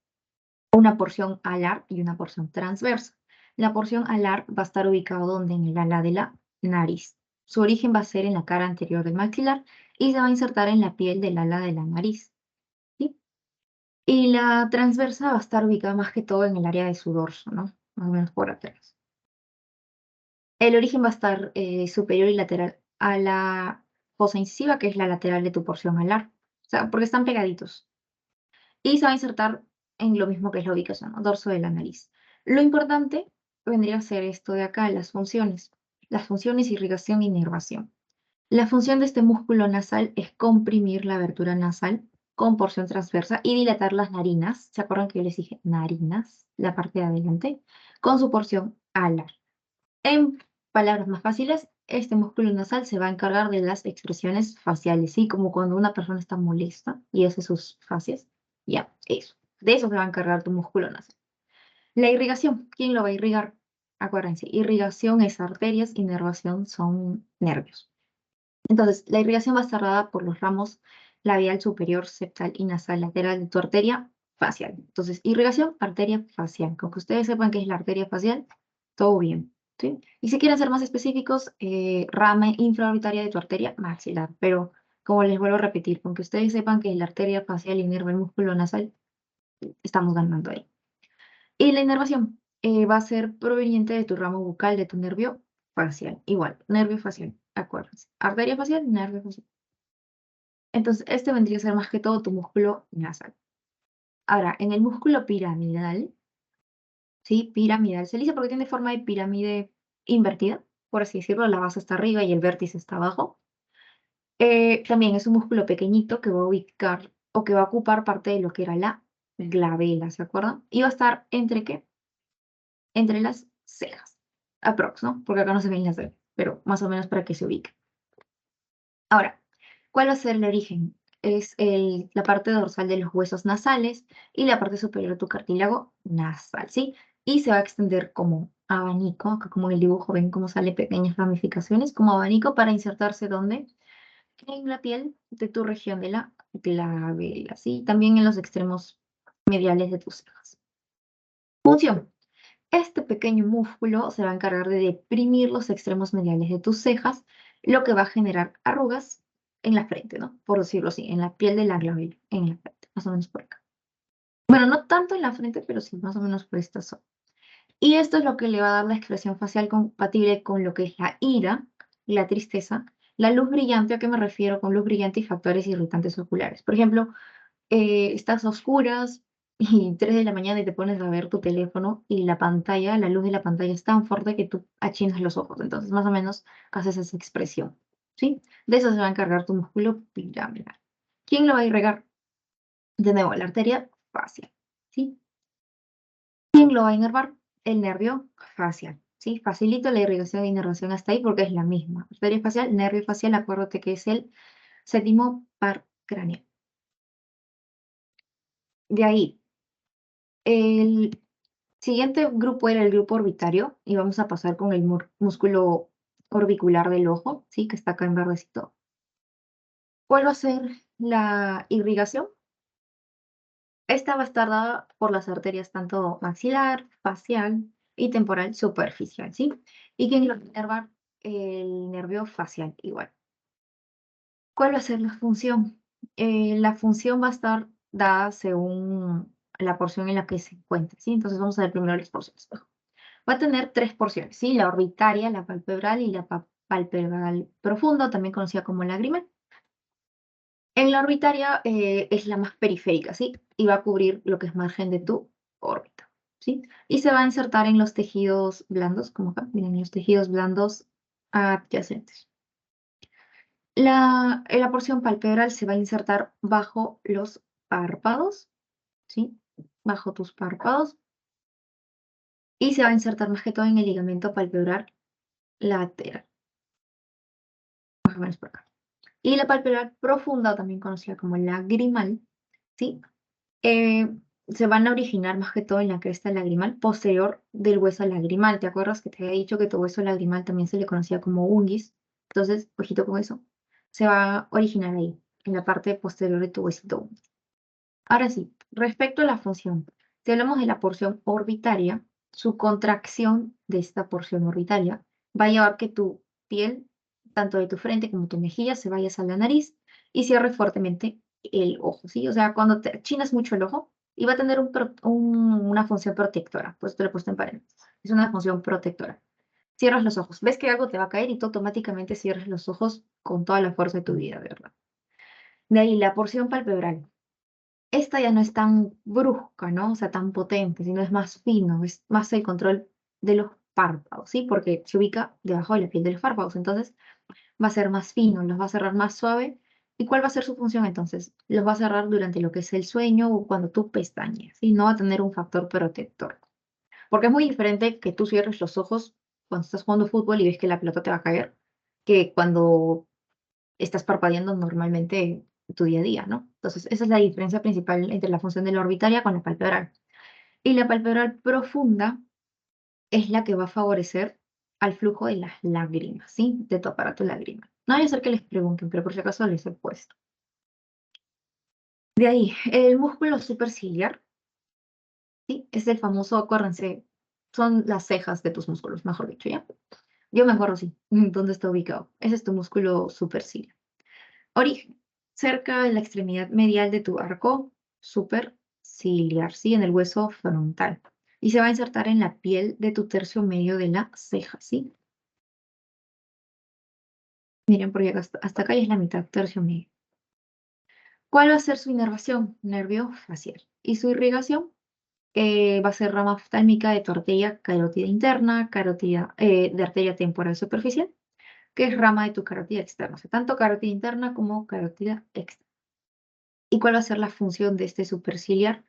Una porción alar y una porción transversa. La porción alar va a estar ubicado donde en el ala de la nariz. Su origen va a ser en la cara anterior del maxilar y se va a insertar en la piel del ala de la nariz, ¿sí? Y la transversa va a estar ubicada más que todo en el área de su dorso, ¿no? Más o menos por atrás. El origen va a estar superior y lateral a la fosa incisiva, que es la lateral de tu porción alar. O sea, porque están pegaditos. Y se va a insertar en lo mismo que es la ubicación, ¿no? Dorso de la nariz. Lo importante vendría a ser esto de acá, las funciones. Las funciones, irrigación e inervación. La función de este músculo nasal es comprimir la abertura nasal con porción transversa y dilatar las narinas. ¿Se acuerdan que yo les dije narinas? La parte de adelante, con su porción alar. En palabras más fáciles, este músculo nasal se va a encargar de las expresiones faciales, ¿sí? Como cuando una persona está molesta y hace sus facias. Ya, eso. De eso se va a encargar tu músculo nasal. La irrigación, ¿quién lo va a irrigar? Acuérdense, irrigación es arterias, inervación son nervios. Entonces, la irrigación va a estar dada por los ramos labial superior, septal y nasal lateral de tu arteria facial. Entonces, irrigación, arteria facial. Con que ustedes sepan qué es la arteria facial, todo bien, ¿sí? Y si quieren ser más específicos, rama infraorbitaria de tu arteria maxilar. Pero, como les vuelvo a repetir, con que ustedes sepan que la arteria facial inerva el músculo nasal, estamos ganando ahí. Y la inervación va a ser proveniente de tu ramo bucal, de tu nervio facial. Igual, nervio facial, acuérdense. Arteria facial, nervio facial. Entonces, este vendría a ser más que todo tu músculo nasal. Ahora, en el músculo piramidal, ¿sí? Piramidal, se le dice porque tiene forma de pirámide invertida, por así decirlo, la base está arriba y el vértice está abajo. También es un músculo pequeñito que va a ubicar o que va a ocupar parte de lo que era la glabela, ¿se acuerdan? Y va a estar entre qué? Entre las cejas. Aprox, ¿no? Porque acá no se ven las cejas, pero más o menos para que se ubique. Ahora, ¿cuál va a ser el origen? Es la parte dorsal de los huesos nasales y la parte superior de tu cartílago nasal, ¿sí? Y se va a extender como abanico, acá como en el dibujo ven cómo sale pequeñas ramificaciones, como abanico para insertarse ¿dónde? En la piel de tu región de la glabela, ¿sí? También en los extremos mediales de tus cejas. Función. Este pequeño músculo se va a encargar de deprimir los extremos mediales de tus cejas, lo que va a generar arrugas en la frente, ¿no? Por decirlo así, en la piel de la glabela, en la frente, más o menos por acá. Bueno, no tanto en la frente, pero sí, más o menos por esta zona. Y esto es lo que le va a dar la expresión facial compatible con lo que es la ira, la tristeza, la luz brillante, ¿a qué me refiero con luz brillante y factores irritantes oculares? Por ejemplo, estás a oscuras y 3 de la mañana y te pones a ver tu teléfono y la pantalla, la luz de la pantalla es tan fuerte que tú achinas los ojos. Entonces, más o menos, haces esa expresión, ¿sí? De eso se va a encargar tu músculo piramidal. ¿Quién lo va a irrigar? De nuevo, la arteria facial, ¿sí? ¿Quién lo va a inervar? El nervio facial, ¿sí? Facilito la irrigación e inervación hasta ahí porque es la misma. Arteria facial, nervio facial, acuérdate que es el séptimo par craneal. De ahí, el siguiente grupo era el grupo orbitario y vamos a pasar con el músculo orbicular del ojo, ¿sí? Que está acá en verdecito. ¿Cuál va a ser la irrigación? Esta va a estar dada por las arterias tanto maxilar, facial y temporal superficial, ¿sí? ¿Y quién lo va a inervar? El nervio facial, igual. ¿Cuál va a ser la función? La función va a estar dada según la porción en la que se encuentre, ¿sí? Entonces vamos a ver primero las porciones. Va a tener 3 porciones, ¿sí? La orbitaria, la palpebral y la palpebral profunda, también conocida como lagrimal. En la orbitaria es la más periférica, ¿sí? Y va a cubrir lo que es margen de tu órbita, ¿sí? Y se va a insertar en los tejidos blandos, como acá, miren, los tejidos blandos adyacentes. La porción palpebral se va a insertar bajo los párpados, ¿sí? Bajo tus párpados. Y se va a insertar más que todo en el ligamento palpebral lateral. Más o menos por acá. Y la pálpebra profunda, o también conocida como lagrimal, ¿sí? Se van a originar más que todo en la cresta lagrimal posterior del hueso lagrimal. ¿Te acuerdas que te había dicho que tu hueso lagrimal también se le conocía como unguis? Entonces, ojito con eso. Se va a originar ahí, en la parte posterior de tu huesito unguis. Ahora sí, respecto a la función, si hablamos de la porción orbitaria, su contracción de esta porción orbitaria va a llevar que tu piel, tanto de tu frente como tu mejilla, se vaya hacia la nariz y cierre fuertemente el ojo, ¿sí? O sea, cuando te achinas mucho el ojo, y va a tener una función protectora, pues te lo he puesto en paréntesis. Es una función protectora. Cierras los ojos, ves que algo te va a caer y tú automáticamente cierras los ojos con toda la fuerza de tu vida, ¿verdad? De ahí la porción palpebral. Esta ya no es tan brusca, ¿no? O sea, tan potente, sino es más fino, es más el control de los párpados, ¿sí? Porque se ubica debajo de la piel de los párpados, entonces va a ser más fino, los va a cerrar más suave. ¿Y cuál va a ser su función entonces? Los va a cerrar durante lo que es el sueño o cuando tú pestañeas, ¿sí? No va a tener un factor protector. Porque es muy diferente que tú cierres los ojos cuando estás jugando fútbol y ves que la pelota te va a caer, que cuando estás parpadeando normalmente en tu día a día, ¿no? Entonces, esa es la diferencia principal entre la función de la orbitaria con la palpebral. Y la palpebral profunda es la que va a favorecer al flujo de las lágrimas, ¿sí? De tu aparato lagrimal. No voy a hacer que les pregunten, pero por si acaso les he puesto. De ahí, el músculo superciliar, ¿sí? Es el famoso, acuérdense, son las cejas de tus músculos, mejor dicho, ¿ya? Yo me acuerdo, sí, dónde está ubicado. Ese es tu músculo superciliar. Origen, cerca de la extremidad medial de tu arco superciliar, ¿sí? En el hueso frontal. Y se va a insertar en la piel de tu tercio medio de la ceja, ¿sí? Miren, porque hasta acá ya es la mitad, tercio medio. ¿Cuál va a ser su inervación? Nervio facial. Y su irrigación va a ser rama oftálmica de tu arteria carótida interna, de arteria temporal superficial, que es rama de tu carótida externa. O sea, tanto carótida interna como carótida externa. ¿Y cuál va a ser la función de este superciliar?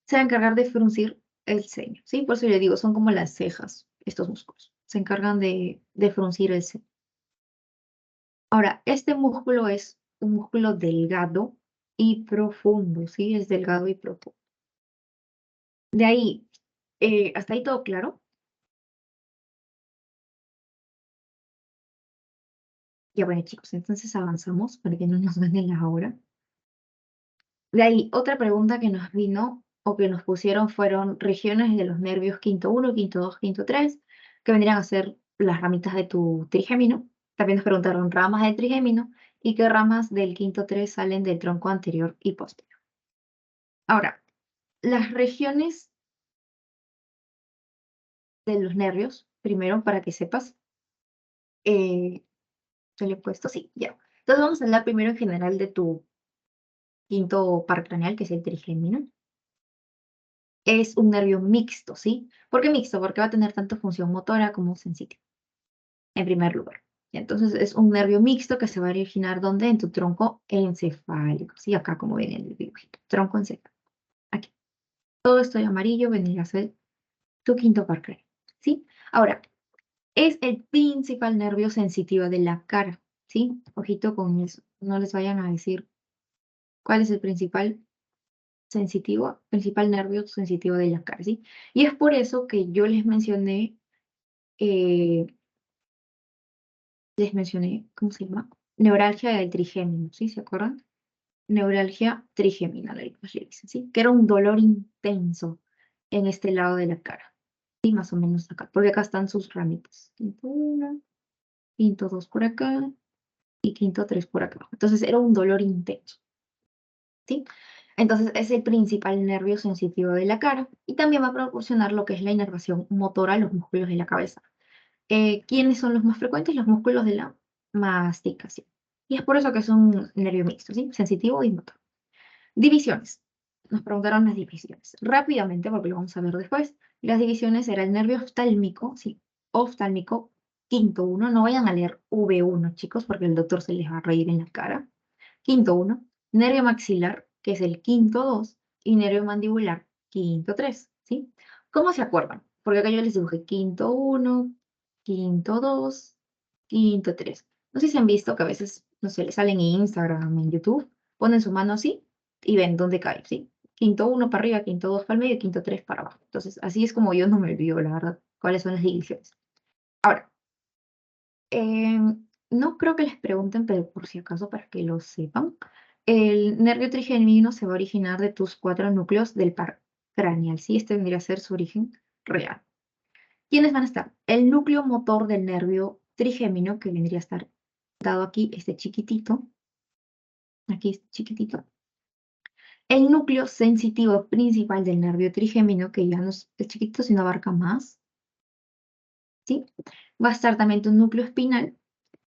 Se va a encargar de fruncir el ceño, ¿sí? Por eso le digo, son como las cejas, estos músculos. Se encargan de fruncir el ceño. Ahora, este músculo es un músculo delgado y profundo, ¿sí? Es delgado y profundo. De ahí, ¿hasta ahí todo claro? Ya bueno, chicos, entonces avanzamos para que no nos gane la hora. De ahí, otra pregunta que nos vino o que nos pusieron fueron regiones de los nervios quinto 1, quinto 2, quinto 3, que vendrían a ser las ramitas de tu trigémino. También nos preguntaron ramas del trigémino y qué ramas del quinto 3 salen del tronco anterior y posterior. Ahora, las regiones de los nervios, primero para que sepas, se le he puesto, sí, ya. Entonces vamos a hablar primero en general de tu quinto par craneal, que es el trigémino. Es un nervio mixto, ¿sí? ¿Por qué mixto? Porque va a tener tanto función motora como sensitiva, en primer lugar. Y entonces es un nervio mixto que se va a originar ¿dónde? En tu tronco encefálico, ¿sí? Acá como viene el dibujito, tronco encefálico. Aquí. Todo esto de amarillo vendría a ser tu quinto par craneal, ¿sí? Ahora, es el principal nervio sensitivo de la cara, ¿sí? Ojito con eso. No les vayan a decir cuál es el principal nervio sensitivo de la cara, ¿sí? Y es por eso que yo eh, les mencioné, ¿cómo se llama? Neuralgia del trigémino, ¿sí? ¿Se acuerdan? Neuralgia trigeminal, pues le dicen, ¿sí? Que era un dolor intenso en este lado de la cara, ¿sí? Más o menos acá, porque acá están sus ramitas. Quinto 1, quinto 2 por acá y quinto 3 por acá. Entonces era un dolor intenso, ¿sí? Entonces es el principal nervio sensitivo de la cara y también va a proporcionar lo que es la inervación motora a los músculos de la cabeza. ¿Quiénes son los más frecuentes? Los músculos de la masticación. Y es por eso que es un nervio mixto, ¿sí? Sensitivo y motor. Divisiones. Nos preguntaron las divisiones. Rápidamente, porque lo vamos a ver después. Las divisiones era el nervio oftálmico, ¿sí? Oftálmico, quinto 1. No vayan a leer V1, chicos, porque el doctor se les va a reír en la cara. Quinto 1. Nervio maxilar, que es el quinto 2. Y nervio mandibular, quinto 3, ¿sí? ¿Cómo se acuerdan? Porque acá yo les dibujé quinto 1, quinto 2, quinto 3. No sé si han visto que a veces, no sé, les salen en Instagram, en YouTube, ponen su mano así y ven dónde cae, ¿sí? Quinto 1 para arriba, quinto 2 para el medio, quinto 3 para abajo. Entonces, así es como yo no me olvido, la verdad, cuáles son las divisiones. Ahora, no creo que les pregunten, pero por si acaso, para que lo sepan, el nervio trigeminio se va a originar de tus 4 núcleos del par craneal, ¿sí? Este vendría a ser su origen real. ¿Quiénes van a estar? El núcleo motor del nervio trigémino, que vendría a estar dado aquí, este chiquitito. Aquí es chiquitito. El núcleo sensitivo principal del nervio trigémino, que ya no es chiquitito, sino abarca más. ¿Sí? Va a estar también tu núcleo espinal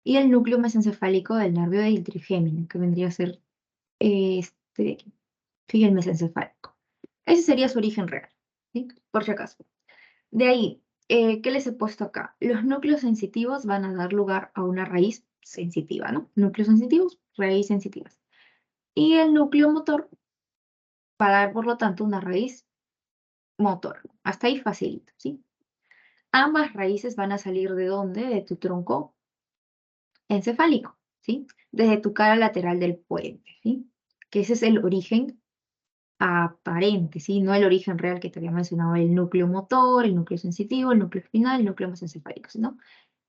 y el núcleo mesencefálico del nervio del trigémino, que vendría a ser este de aquí. Sí, el mesencefálico. Ese sería su origen real, ¿sí? Por si acaso. De ahí, ¿qué les he puesto acá? Los núcleos sensitivos van a dar lugar a una raíz sensitiva, ¿no? Núcleos sensitivos, raíz sensitivas. Y el núcleo motor va a dar, por lo tanto, una raíz motor. Hasta ahí facilito, ¿sí? Ambas raíces van a salir ¿de dónde? De tu tronco encefálico, ¿sí? Desde tu cara lateral del puente, ¿sí? Que ese es el origen aparente, ¿sí? No el origen real que te había mencionado, el núcleo motor, el núcleo sensitivo, el núcleo espinal, el núcleo mesencefálico, ¿no?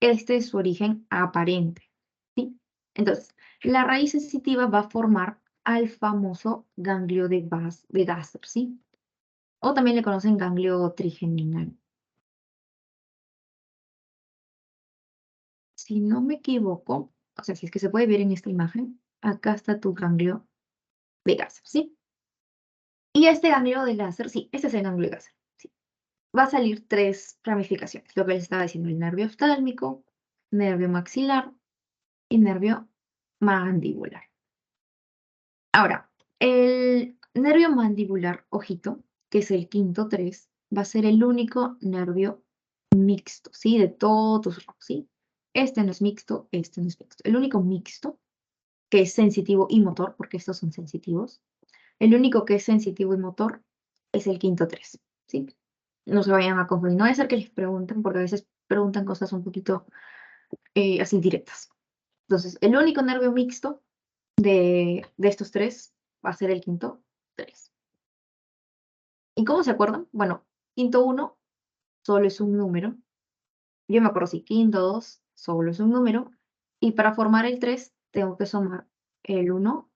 Este es su origen aparente, ¿sí? Entonces, la raíz sensitiva va a formar al famoso ganglio de Gasser, ¿sí? O también le conocen ganglio trigeminal. Si no me equivoco, o sea, si es que se puede ver en esta imagen, acá está tu ganglio de Gasser, ¿sí? Y este ganglio de Gasser, sí, este es el ganglio de Gasser, ¿sí? Va a salir 3 ramificaciones, lo que les estaba diciendo, el nervio oftálmico, nervio maxilar y nervio mandibular. Ahora, el nervio mandibular, ojito, que es el quinto 3, va a ser el único nervio mixto, ¿sí? De todos tus ramos, ¿sí? Este no es mixto, este no es mixto. El único mixto, que es sensitivo y motor, porque estos son sensitivos, el único que es sensitivo y motor es el quinto 3, ¿sí? No se vayan a confundir. No va a ser que les pregunten, porque a veces preguntan cosas un poquito así directas. Entonces, el único nervio mixto de estos 3 va a ser el quinto 3. ¿Y cómo se acuerdan? Bueno, quinto 1 solo es un número. Yo me acuerdo, sí, quinto 2 solo es un número. Y para formar el 3 tengo que sumar el 1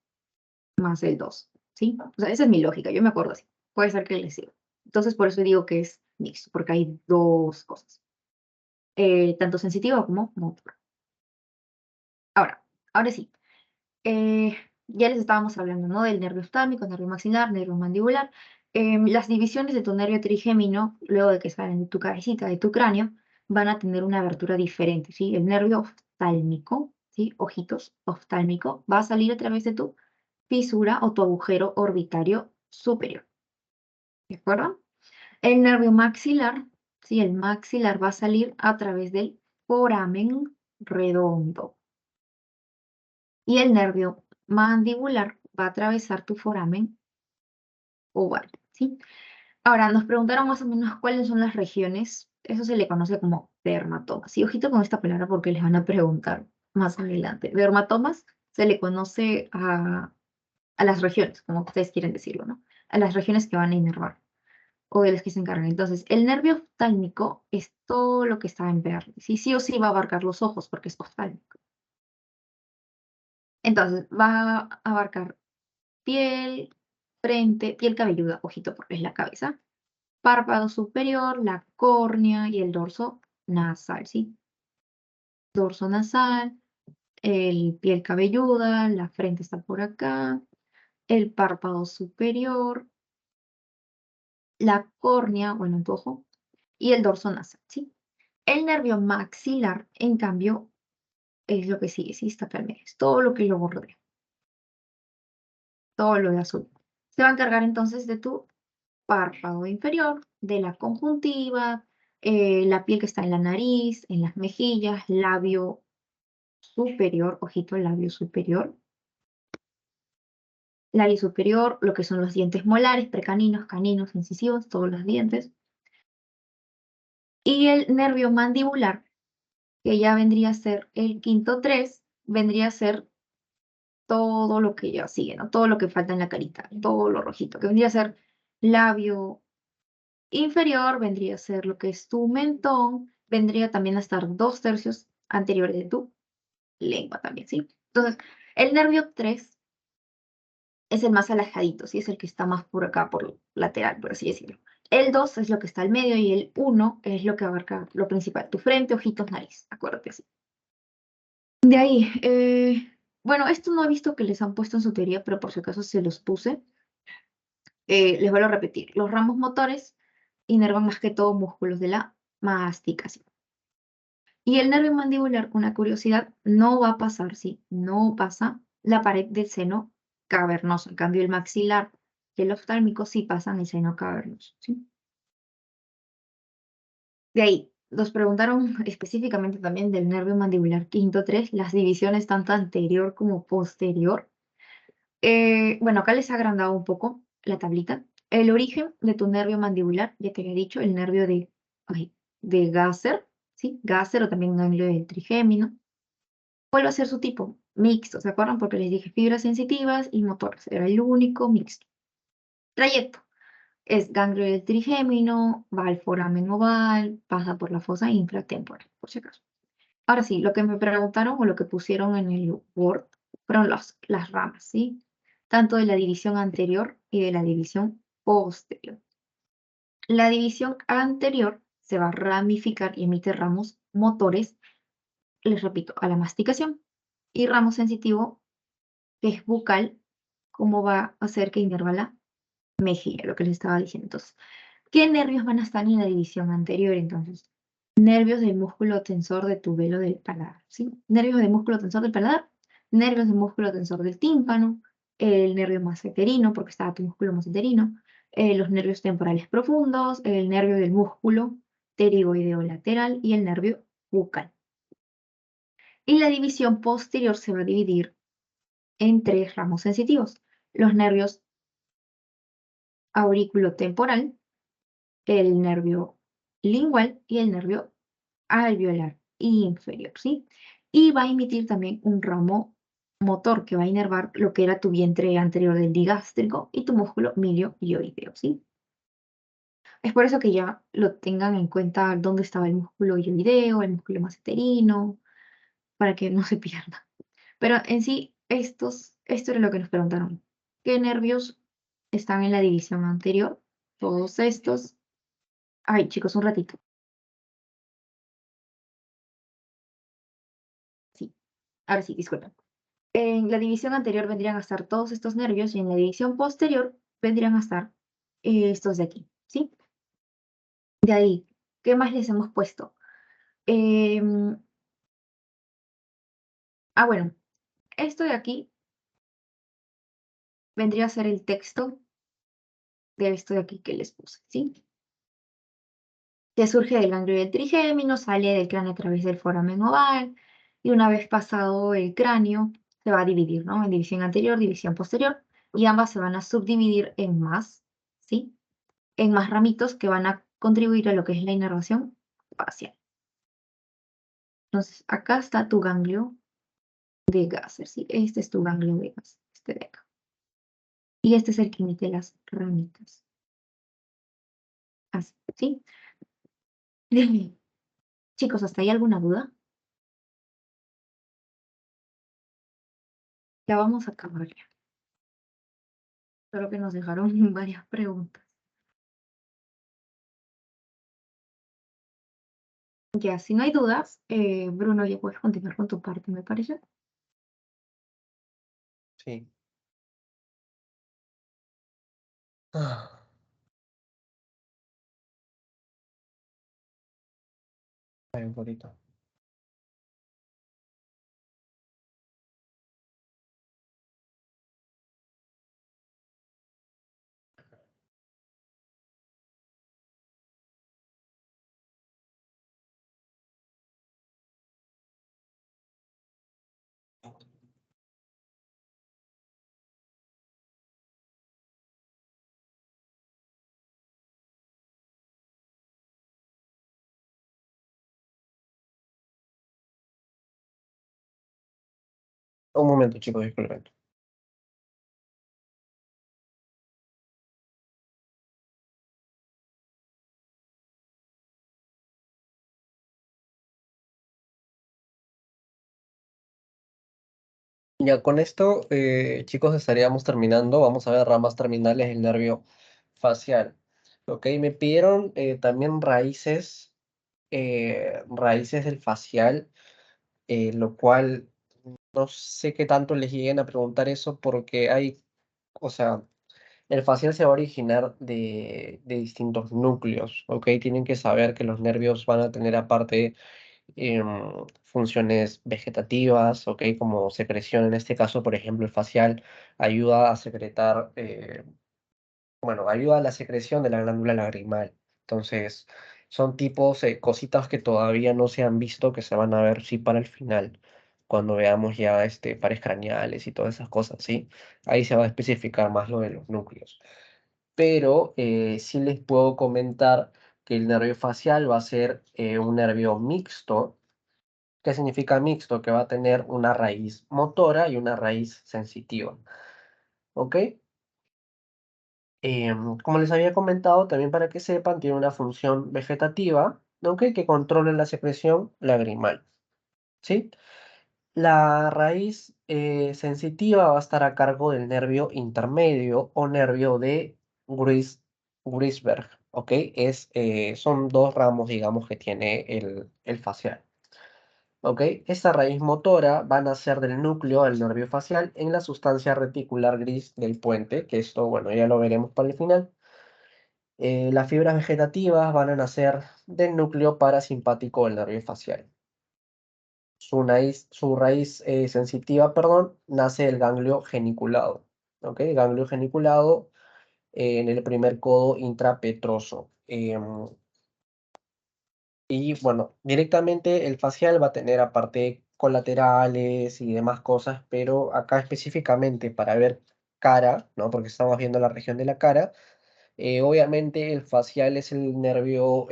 más el 2, ¿sí? O sea, esa es mi lógica, yo me acuerdo así. Puede ser que les siga. Entonces, por eso digo que es mixto, porque hay 2 cosas. Tanto sensitiva como motor. Ahora sí. Ya les estábamos hablando, ¿no? Del nervio oftálmico, nervio maxilar, nervio mandibular. Las divisiones de tu nervio trigémino, luego de que salen de tu cabecita, de tu cráneo, van a tener una abertura diferente, ¿sí? El nervio oftálmico, ¿sí? Ojitos, oftálmico, va a salir a través de tu fisura o tu agujero orbitario superior. ¿De acuerdo? El nervio maxilar, ¿sí? El maxilar va a salir a través del foramen redondo. Y el nervio mandibular va a atravesar tu foramen oval, ¿sí? Ahora, nos preguntaron más o menos cuáles son las regiones. Eso se le conoce como dermatomas. Y ojito con esta palabra porque les van a preguntar más adelante. Dermatomas se le conoce a las regiones, como ustedes quieren decirlo, ¿no? A las regiones que van a inervar o de las que se encargan. Entonces, el nervio oftálmico es todo lo que está en verde. ¿Sí? Sí o sí va a abarcar los ojos porque es oftálmico. Entonces, va a abarcar piel, frente, piel cabelluda, ojito porque es la cabeza, párpado superior, la córnea y el dorso nasal, ¿sí? Dorso nasal, el piel cabelluda, la frente está por acá, el párpado superior, la córnea, bueno, tu ojo, y el dorso nasal, ¿sí? El nervio maxilar, en cambio, es lo que sigue, ¿sí? Está acá, es todo lo que lo rodea, todo lo de azul. Se va a encargar entonces de tu párpado inferior, de la conjuntiva, la piel que está en la nariz, en las mejillas, labio superior, ojito, labio superior, lo que son los dientes molares, precaninos, caninos, incisivos, todos los dientes. Y el nervio mandibular que ya vendría a ser el quinto 3, vendría a ser todo lo que ya sigue, ¿no? Todo lo que falta en la carita, todo lo rojito, que vendría a ser labio inferior, vendría a ser lo que es tu mentón, vendría también a estar 2/3 anteriores de tu lengua también, ¿sí? Entonces, el nervio 3 es el más alejadito, ¿sí? Es el que está más por acá, por lateral, por así decirlo. El 2 es lo que está al medio y el 1 es lo que abarca lo principal, tu frente, ojitos, nariz, acuérdate así. De ahí, bueno, esto no he visto que les han puesto en su teoría, pero por si acaso se los puse. Les vuelvo a repetir, los ramos motores inervan más que todo músculos de la masticación. Y el nervio mandibular, una curiosidad, no va a pasar, sí, no pasa la pared del seno cavernoso. En cambio, el maxilar y el oftálmico sí pasan el seno cavernoso, ¿sí? De ahí, nos preguntaron específicamente también del nervio mandibular quinto 3, las divisiones tanto anterior como posterior. Bueno, acá les he agrandado un poco la tablita. El origen de tu nervio mandibular, ya te había dicho, el nervio de Gasser, ¿sí? Gasser o también ganglio del trigémino. ¿Cuál va a ser su tipo? Mixto, ¿se acuerdan? Porque les dije fibras sensitivas y motoras. Era el único mixto. Trayecto. Es ganglio del trigémino, va al foramen oval, pasa por la fosa infratemporal, por si acaso. Ahora sí, lo que me preguntaron o lo que pusieron en el Word fueron las ramas, ¿sí? Tanto de la división anterior y de la división posterior. La división anterior se va a ramificar y emite ramos motores, les repito, a la masticación. Y ramo sensitivo, que es bucal, cómo va a hacer que inerva la mejilla, lo que les estaba diciendo. Entonces, ¿qué nervios van a estar en la división anterior entonces? Nervios del músculo tensor de tu velo del paladar, ¿sí? Nervios del músculo tensor del paladar, nervios del músculo tensor del tímpano, el nervio masseterino, porque está tu músculo masseterino, los nervios temporales profundos, el nervio del músculo pterigoideo lateral y el nervio bucal. Y la división posterior se va a dividir en 3 ramos sensitivos: los nervios auriculotemporal, el nervio lingual y el nervio alveolar inferior, ¿sí? Y va a emitir también un ramo motor que va a inervar lo que era tu vientre anterior del digástrico y tu músculo milioideo, ¿sí? Es por eso que ya lo tengan en cuenta dónde estaba el músculo ilioideo, el músculo masseterino, para que no se pierda. Pero en sí, esto era lo que nos preguntaron. ¿Qué nervios están en la división anterior? Todos estos. Ay, chicos, un ratito. Sí, ahora sí, disculpen. En la división anterior vendrían a estar todos estos nervios y en la división posterior vendrían a estar estos de aquí, ¿sí? De ahí, ¿qué más les hemos puesto? Em, bueno, esto de aquí vendría a ser el texto de esto de aquí que les puse, ¿sí? Que surge del ganglio del trigémino, sale del cráneo a través del foramen oval y una vez pasado el cráneo se va a dividir, ¿no? En división anterior, división posterior y ambas se van a subdividir en más, ¿sí? En más ramitos que van a contribuir a lo que es la inervación facial. Entonces, acá está tu ganglio de Gasser, ¿sí? Este es tu ganglio de Gasser, este de acá. Y este es el que emite las ramitas. Así, ¿sí? Chicos, ¿hasta ahí alguna duda? Ya vamos a acabar ya. Solo que nos dejaron varias preguntas. Ya, si no hay dudas, Bruno, ya puedes continuar con tu parte, me parece. Sí. Ah, ay, un poquito. Un momento, chicos, disculpen. Ya con esto, chicos, estaríamos terminando. Vamos a ver ramas terminales del nervio facial. Ok, me pidieron también raíces del facial, lo cual no sé qué tanto les lleguen a preguntar eso porque o sea, el facial se va a originar de distintos núcleos, ¿ok? Tienen que saber que los nervios van a tener aparte funciones vegetativas, ¿ok? Como secreción, en este caso, por ejemplo, el facial ayuda a secretar, bueno, ayuda a la secreción de la glándula lagrimal. Entonces, son tipos, cositas que todavía no se han visto, que se van a ver, sí, para el final, cuando veamos ya pares craneales y todas esas cosas, ¿sí? Ahí se va a especificar más lo de los núcleos. Pero sí les puedo comentar que el nervio facial va a ser un nervio mixto. ¿Qué significa mixto? Que va a tener una raíz motora y una raíz sensitiva. ¿Ok? Como les había comentado, también para que sepan, tiene una función vegetativa, ¿ok? Que controla la secreción lagrimal. ¿Sí? La raíz sensitiva va a estar a cargo del nervio intermedio o nervio de Grisberg. ¿Ok? Son dos ramos, digamos, que tiene el facial. ¿Ok? Esta raíz motora va a nacer del núcleo del nervio facial en la sustancia reticular gris del puente, que esto, bueno, ya lo veremos para el final. Las fibras vegetativas van a nacer del núcleo parasimpático del nervio facial. Su raíz sensitiva, perdón, nace del ganglio geniculado. ¿Ok? Ganglio geniculado en el primer codo intrapetroso. Y bueno, directamente el facial va a tener aparte colaterales y demás cosas, pero acá específicamente para ver cara, ¿no? Porque estamos viendo la región de la cara, obviamente el facial es el nervio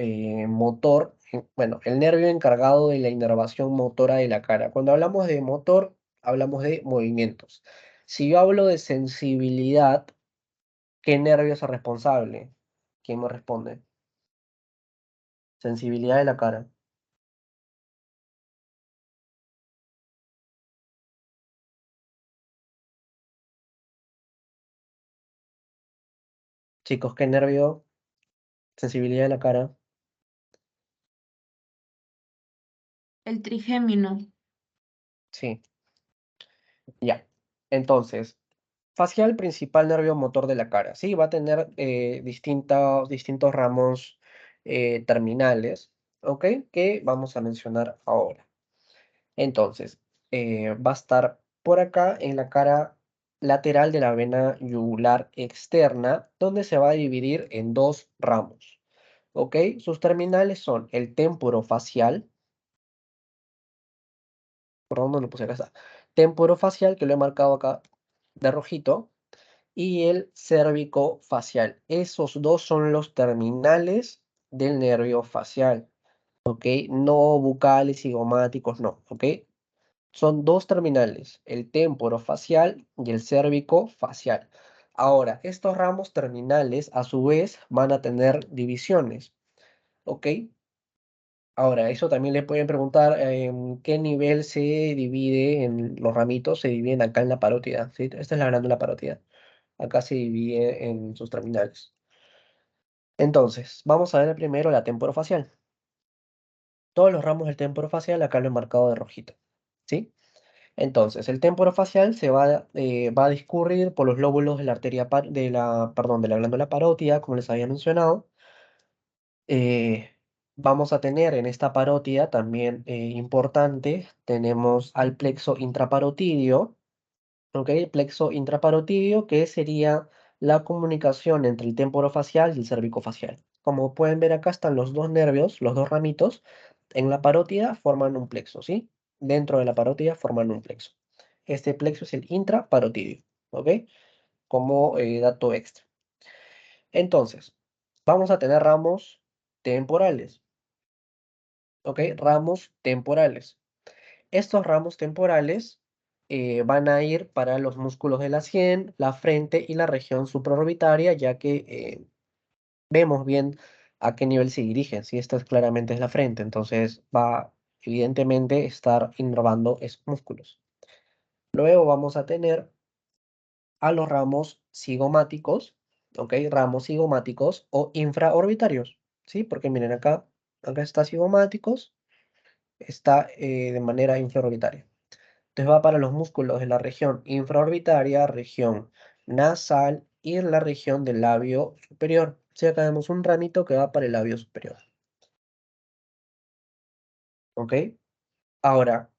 motor, bueno, el nervio encargado de la inervación motora de la cara. Cuando hablamos de motor, hablamos de movimientos. Si yo hablo de sensibilidad, ¿qué nervio es el responsable? ¿Quién me responde? Sensibilidad de la cara. Chicos, ¿qué nervio? Sensibilidad de la cara. El trigémino. Sí, ya. Entonces, facial, principal nervio motor de la cara. Sí, va a tener distintos ramos terminales, ¿ok? Que vamos a mencionar ahora. Entonces, va a estar por acá en la cara lateral de la vena yugular externa, donde se va a dividir en dos ramos, ¿ok? Sus terminales son el temporofacial. ¿Por dónde lo puse? Acá está. Temporofacial, que lo he marcado acá de rojito, y el cérvico-facial. Esos dos son los terminales del nervio facial, ¿ok? No bucales, cigomáticos, no, ¿ok? Son dos terminales, el temporofacial y el cérvico-facial. Ahora, estos ramos terminales, a su vez, van a tener divisiones, ¿ok? Ahora, eso también le pueden preguntar en qué nivel se divide en los ramitos, se dividen acá en la parótida, ¿sí? Esta es la glándula parótida. Acá se divide en sus terminales. Entonces, vamos a ver primero la temporofacial. Todos los ramos del temporofacial acá lo he marcado de rojito, ¿sí? Entonces, el temporofacial va a discurrir por los lóbulos de la arteria, perdón, de la glándula parótida, como les había mencionado. Eh, Vamos a tener en esta parótida también importante, tenemos al plexo intraparotidio, ¿ok? El plexo intraparotidio, que sería la comunicación entre el temporofacial y el cervicofacial. Como pueden ver acá están los dos nervios, los dos ramitos, en la parótida forman un plexo, ¿sí? Dentro de la parótida forman un plexo. Este plexo es el intraparotidio, ¿ok? Como dato extra. Entonces, vamos a tener ramos temporales, ¿ok? Ramos temporales. Estos ramos temporales van a ir para los músculos de la sien, la frente y la región supraorbitaria, ya que vemos bien a qué nivel se dirigen. Si esta claramente es la frente, entonces va evidentemente estar inervando esos músculos. Luego vamos a tener a los ramos cigomáticos, ¿ok? Ramos cigomáticos o infraorbitarios, ¿sí? Porque miren acá está cigomáticos, está de manera infraorbitaria. Entonces va para los músculos de la región infraorbitaria, región nasal y la región del labio superior. Sí, acá vemos un ramito que va para el labio superior. ¿Ok? Ahora,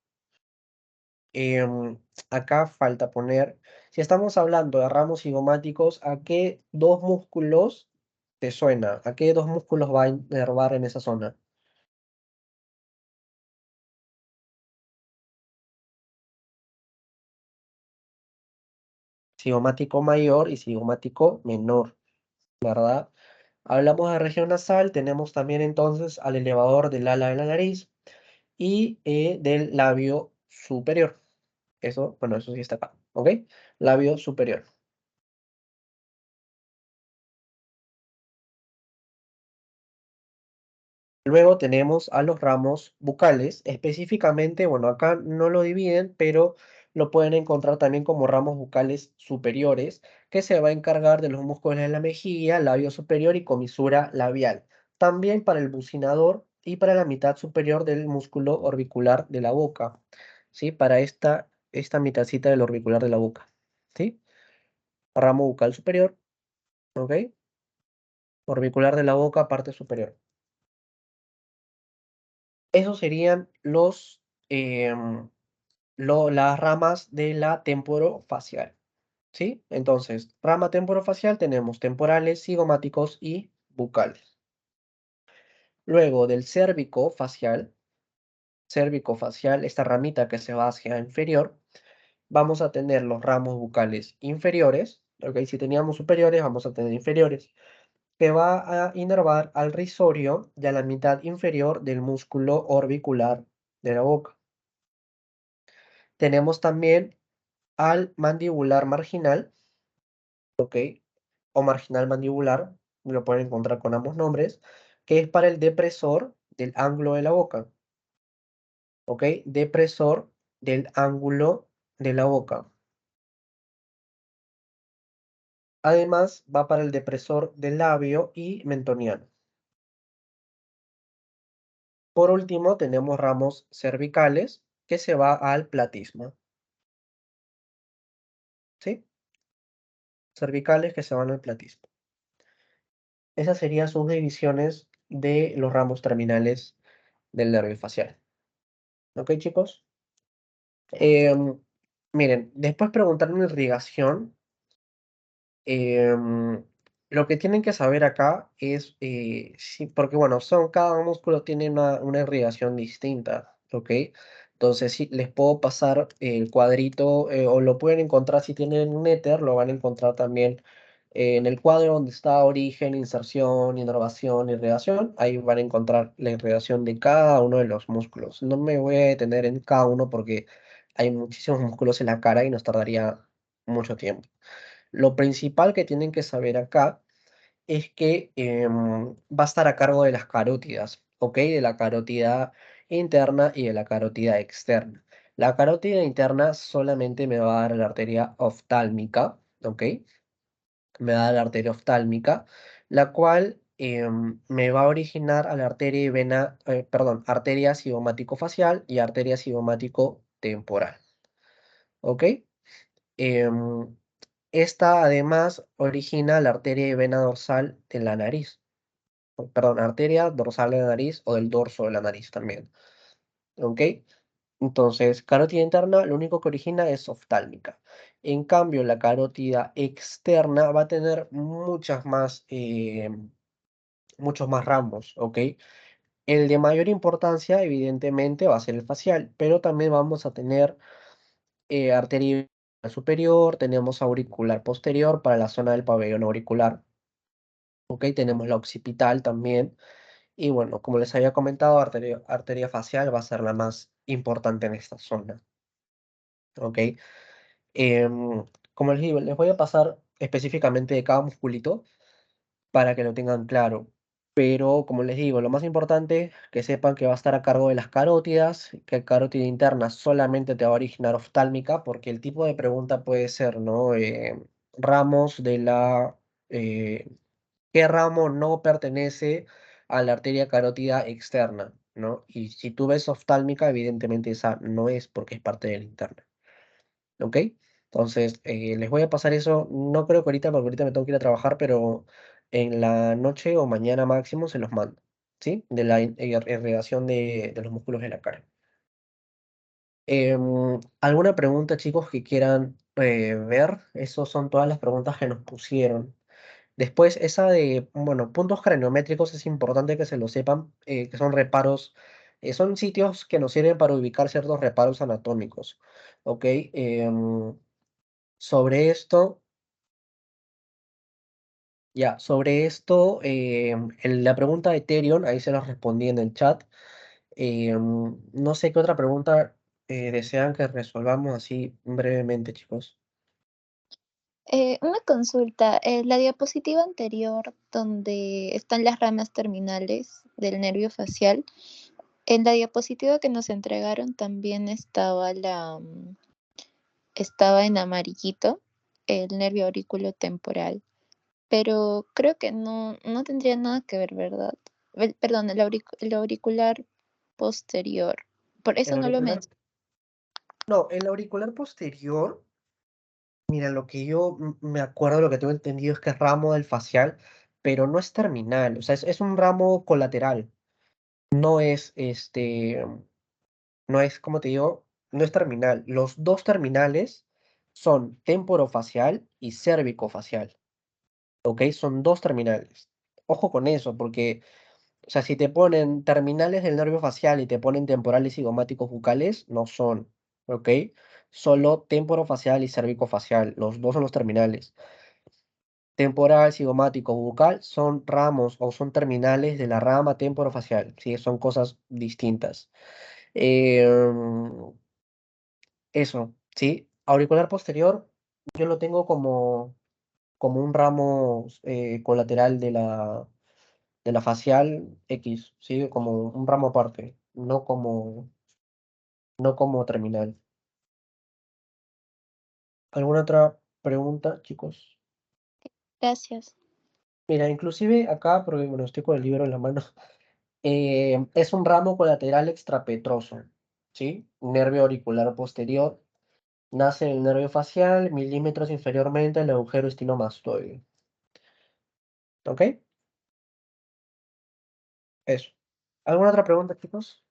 acá falta poner, si estamos hablando de ramos cigomáticos, ¿a qué dos músculos te suena? ¿A qué dos músculos va a inervar en esa zona? Cigomático mayor y cigomático menor, ¿verdad? Hablamos de región nasal, tenemos también entonces al elevador del ala de la nariz y del labio superior. Eso, bueno, eso sí está acá, ¿ok? Labio superior. Luego tenemos a los ramos bucales, específicamente, bueno, acá no lo dividen, pero lo pueden encontrar también como ramos bucales superiores, que se va a encargar de los músculos de la mejilla, labio superior y comisura labial. También para el bucinador y para la mitad superior del músculo orbicular de la boca, ¿sí? Para esta mitadcita del orbicular de la boca, ¿sí? Ramo bucal superior, ¿ok? Orbicular de la boca, parte superior. Esos serían las ramas de la temporofacial, ¿sí? Entonces, rama temporofacial tenemos temporales, cigomáticos y bucales. Luego del cérvico facial, esta ramita que se va hacia inferior, vamos a tener los ramos bucales inferiores, ¿ok? Si teníamos superiores, vamos a tener inferiores, que va a inervar al risorio y a la mitad inferior del músculo orbicular de la boca. Tenemos también al mandibular marginal, ¿ok? O marginal mandibular, lo pueden encontrar con ambos nombres, que es para el depresor del ángulo de la boca, ¿ok? Depresor del ángulo de la boca. Además, va para el depresor del labio y mentoniano. Por último, tenemos ramos cervicales, que se va al platisma, ¿sí? Cervicales que se van al platisma. Esas serían sus divisiones de los ramos terminales del nervio facial. ¿Ok, chicos? Miren, después preguntaron irrigación. em, lo que tienen que saber acá es, porque bueno, cada músculo tiene una irrigación distinta, ¿ok? Entonces, sí, les puedo pasar el cuadrito, o lo pueden encontrar si tienen un éter, lo van a encontrar también en el cuadro donde está origen, inserción, inervación, irrigación. Ahí van a encontrar la irrigación de cada uno de los músculos. No me voy a detener en cada uno porque hay muchísimos músculos en la cara y nos tardaría mucho tiempo. Lo principal que tienen que saber acá es que va a estar a cargo de las carótidas, ¿ok? De la carótida interna y de la carótida externa. La carótida interna solamente me va a dar la arteria oftálmica, ¿ok? Me va a dar la arteria oftálmica, la cual me va a originar a la arteria y vena, perdón, arteria cigomático-facial y arteria cigomático-temporal, ¿ok? Em, Esta además origina la arteria y vena dorsal de la nariz. Perdón, arteria dorsal de la nariz o del dorso de la nariz también. ¿Ok? Entonces, carótida interna lo único que origina es oftálmica. En cambio, la carótida externa va a tener muchos más ramos, ¿ok? El de mayor importancia, evidentemente, va a ser el facial, pero también vamos a tener arteria superior, tenemos auricular posterior para la zona del pabellón auricular. Ok, tenemos la occipital también. Y bueno, como les había comentado, arteria facial va a ser la más importante en esta zona. ¿ok? Como les digo, les voy a pasar específicamente de cada musculito para que lo tengan claro. Pero como les digo, lo más importante que sepan que va a estar a cargo de las carótidas, que carótida interna solamente te va a originar oftálmica, porque el tipo de pregunta puede ser, ¿no? Ramos de la... ¿Qué ramo no pertenece a la arteria carótida externa, ¿no? Y si tú ves oftálmica, evidentemente esa no es porque es parte de la interna. ¿Ok? Entonces, les voy a pasar eso. No creo que ahorita, porque ahorita me tengo que ir a trabajar, pero en la noche o mañana máximo se los mando. ¿Sí? De la irrigación de los músculos de la cara. ¿Alguna pregunta, chicos, que quieran ver? Esas son todas las preguntas que nos pusieron. Después, esa de, bueno, puntos craniométricos es importante que se lo sepan, que son reparos, son sitios que nos sirven para ubicar ciertos reparos anatómicos. ¿Ok? Sobre esto, ya, sobre esto, la pregunta de Ethereum, ahí se la respondí en el chat. No sé qué otra pregunta desean que resolvamos así brevemente, chicos. Una consulta, la diapositiva anterior donde están las ramas terminales del nervio facial, en la diapositiva que nos entregaron también estaba en amarillito el nervio auriculotemporal, pero creo que no tendría nada que ver, ¿verdad? Perdón, el auricular posterior. Por El eso no lo auricular, mencioné. no, el auricular posterior, mira, lo que yo me acuerdo, lo que tengo entendido es que es ramo del facial, pero no es terminal, o sea, es un ramo colateral, no es no es, como te digo, no es terminal. Los dos terminales son temporofacial y cervicofacial, ¿ok? Son dos terminales. Ojo con eso, porque, o sea, si te ponen terminales del nervio facial y te ponen temporales cigomáticos bucales, no son, ¿ok? Solo temporofacial y cervicofacial, los dos son los terminales. Temporal, cigomático, bucal son ramos o son terminales de la rama temporofacial, ¿sí? Son cosas distintas. Em, Eso, ¿sí? Auricular posterior, yo lo tengo como un ramo colateral de la facial X, ¿sí? Como un ramo aparte, no como terminal. ¿Alguna otra pregunta, chicos? Gracias. Mira, inclusive acá, porque bueno, estoy con el libro en la mano, es un ramo colateral extrapetroso, ¿sí? Nervio auricular posterior. Nace en el nervio facial, milímetros inferiormente al agujero estinomastoide. ¿Ok? Eso. ¿Alguna otra pregunta, chicos?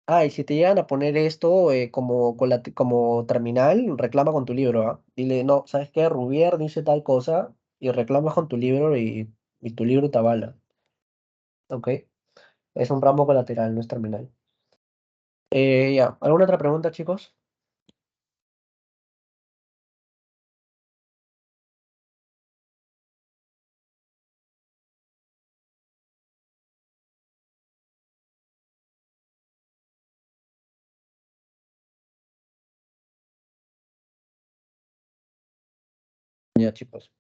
Ah, y si te llegan a poner esto como terminal, reclama con tu libro, ¿ah? Dile, no, ¿sabes qué? Rubier dice tal cosa y reclamas con tu libro y tu libro te avala. ¿Ok? Es un ramo colateral, no es terminal. Ya. ¿Alguna otra pregunta, chicos? Ya, chicos.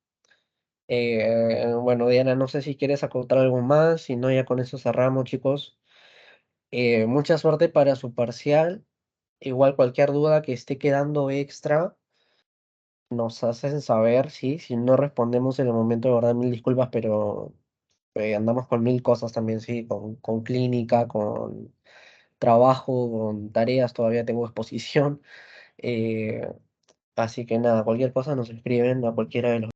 Bueno, Diana, no sé si quieres acotar algo más, si no, ya con eso cerramos, chicos. Mucha suerte para su parcial. Igual cualquier duda que esté quedando extra, nos hacen saber, ¿sí? Si no respondemos en el momento, de verdad, mil disculpas, pero andamos con mil cosas también, ¿sí? Con clínica, con trabajo, con tareas, todavía tengo exposición. eh, Así que nada, cualquier cosa nos escriben a cualquiera de los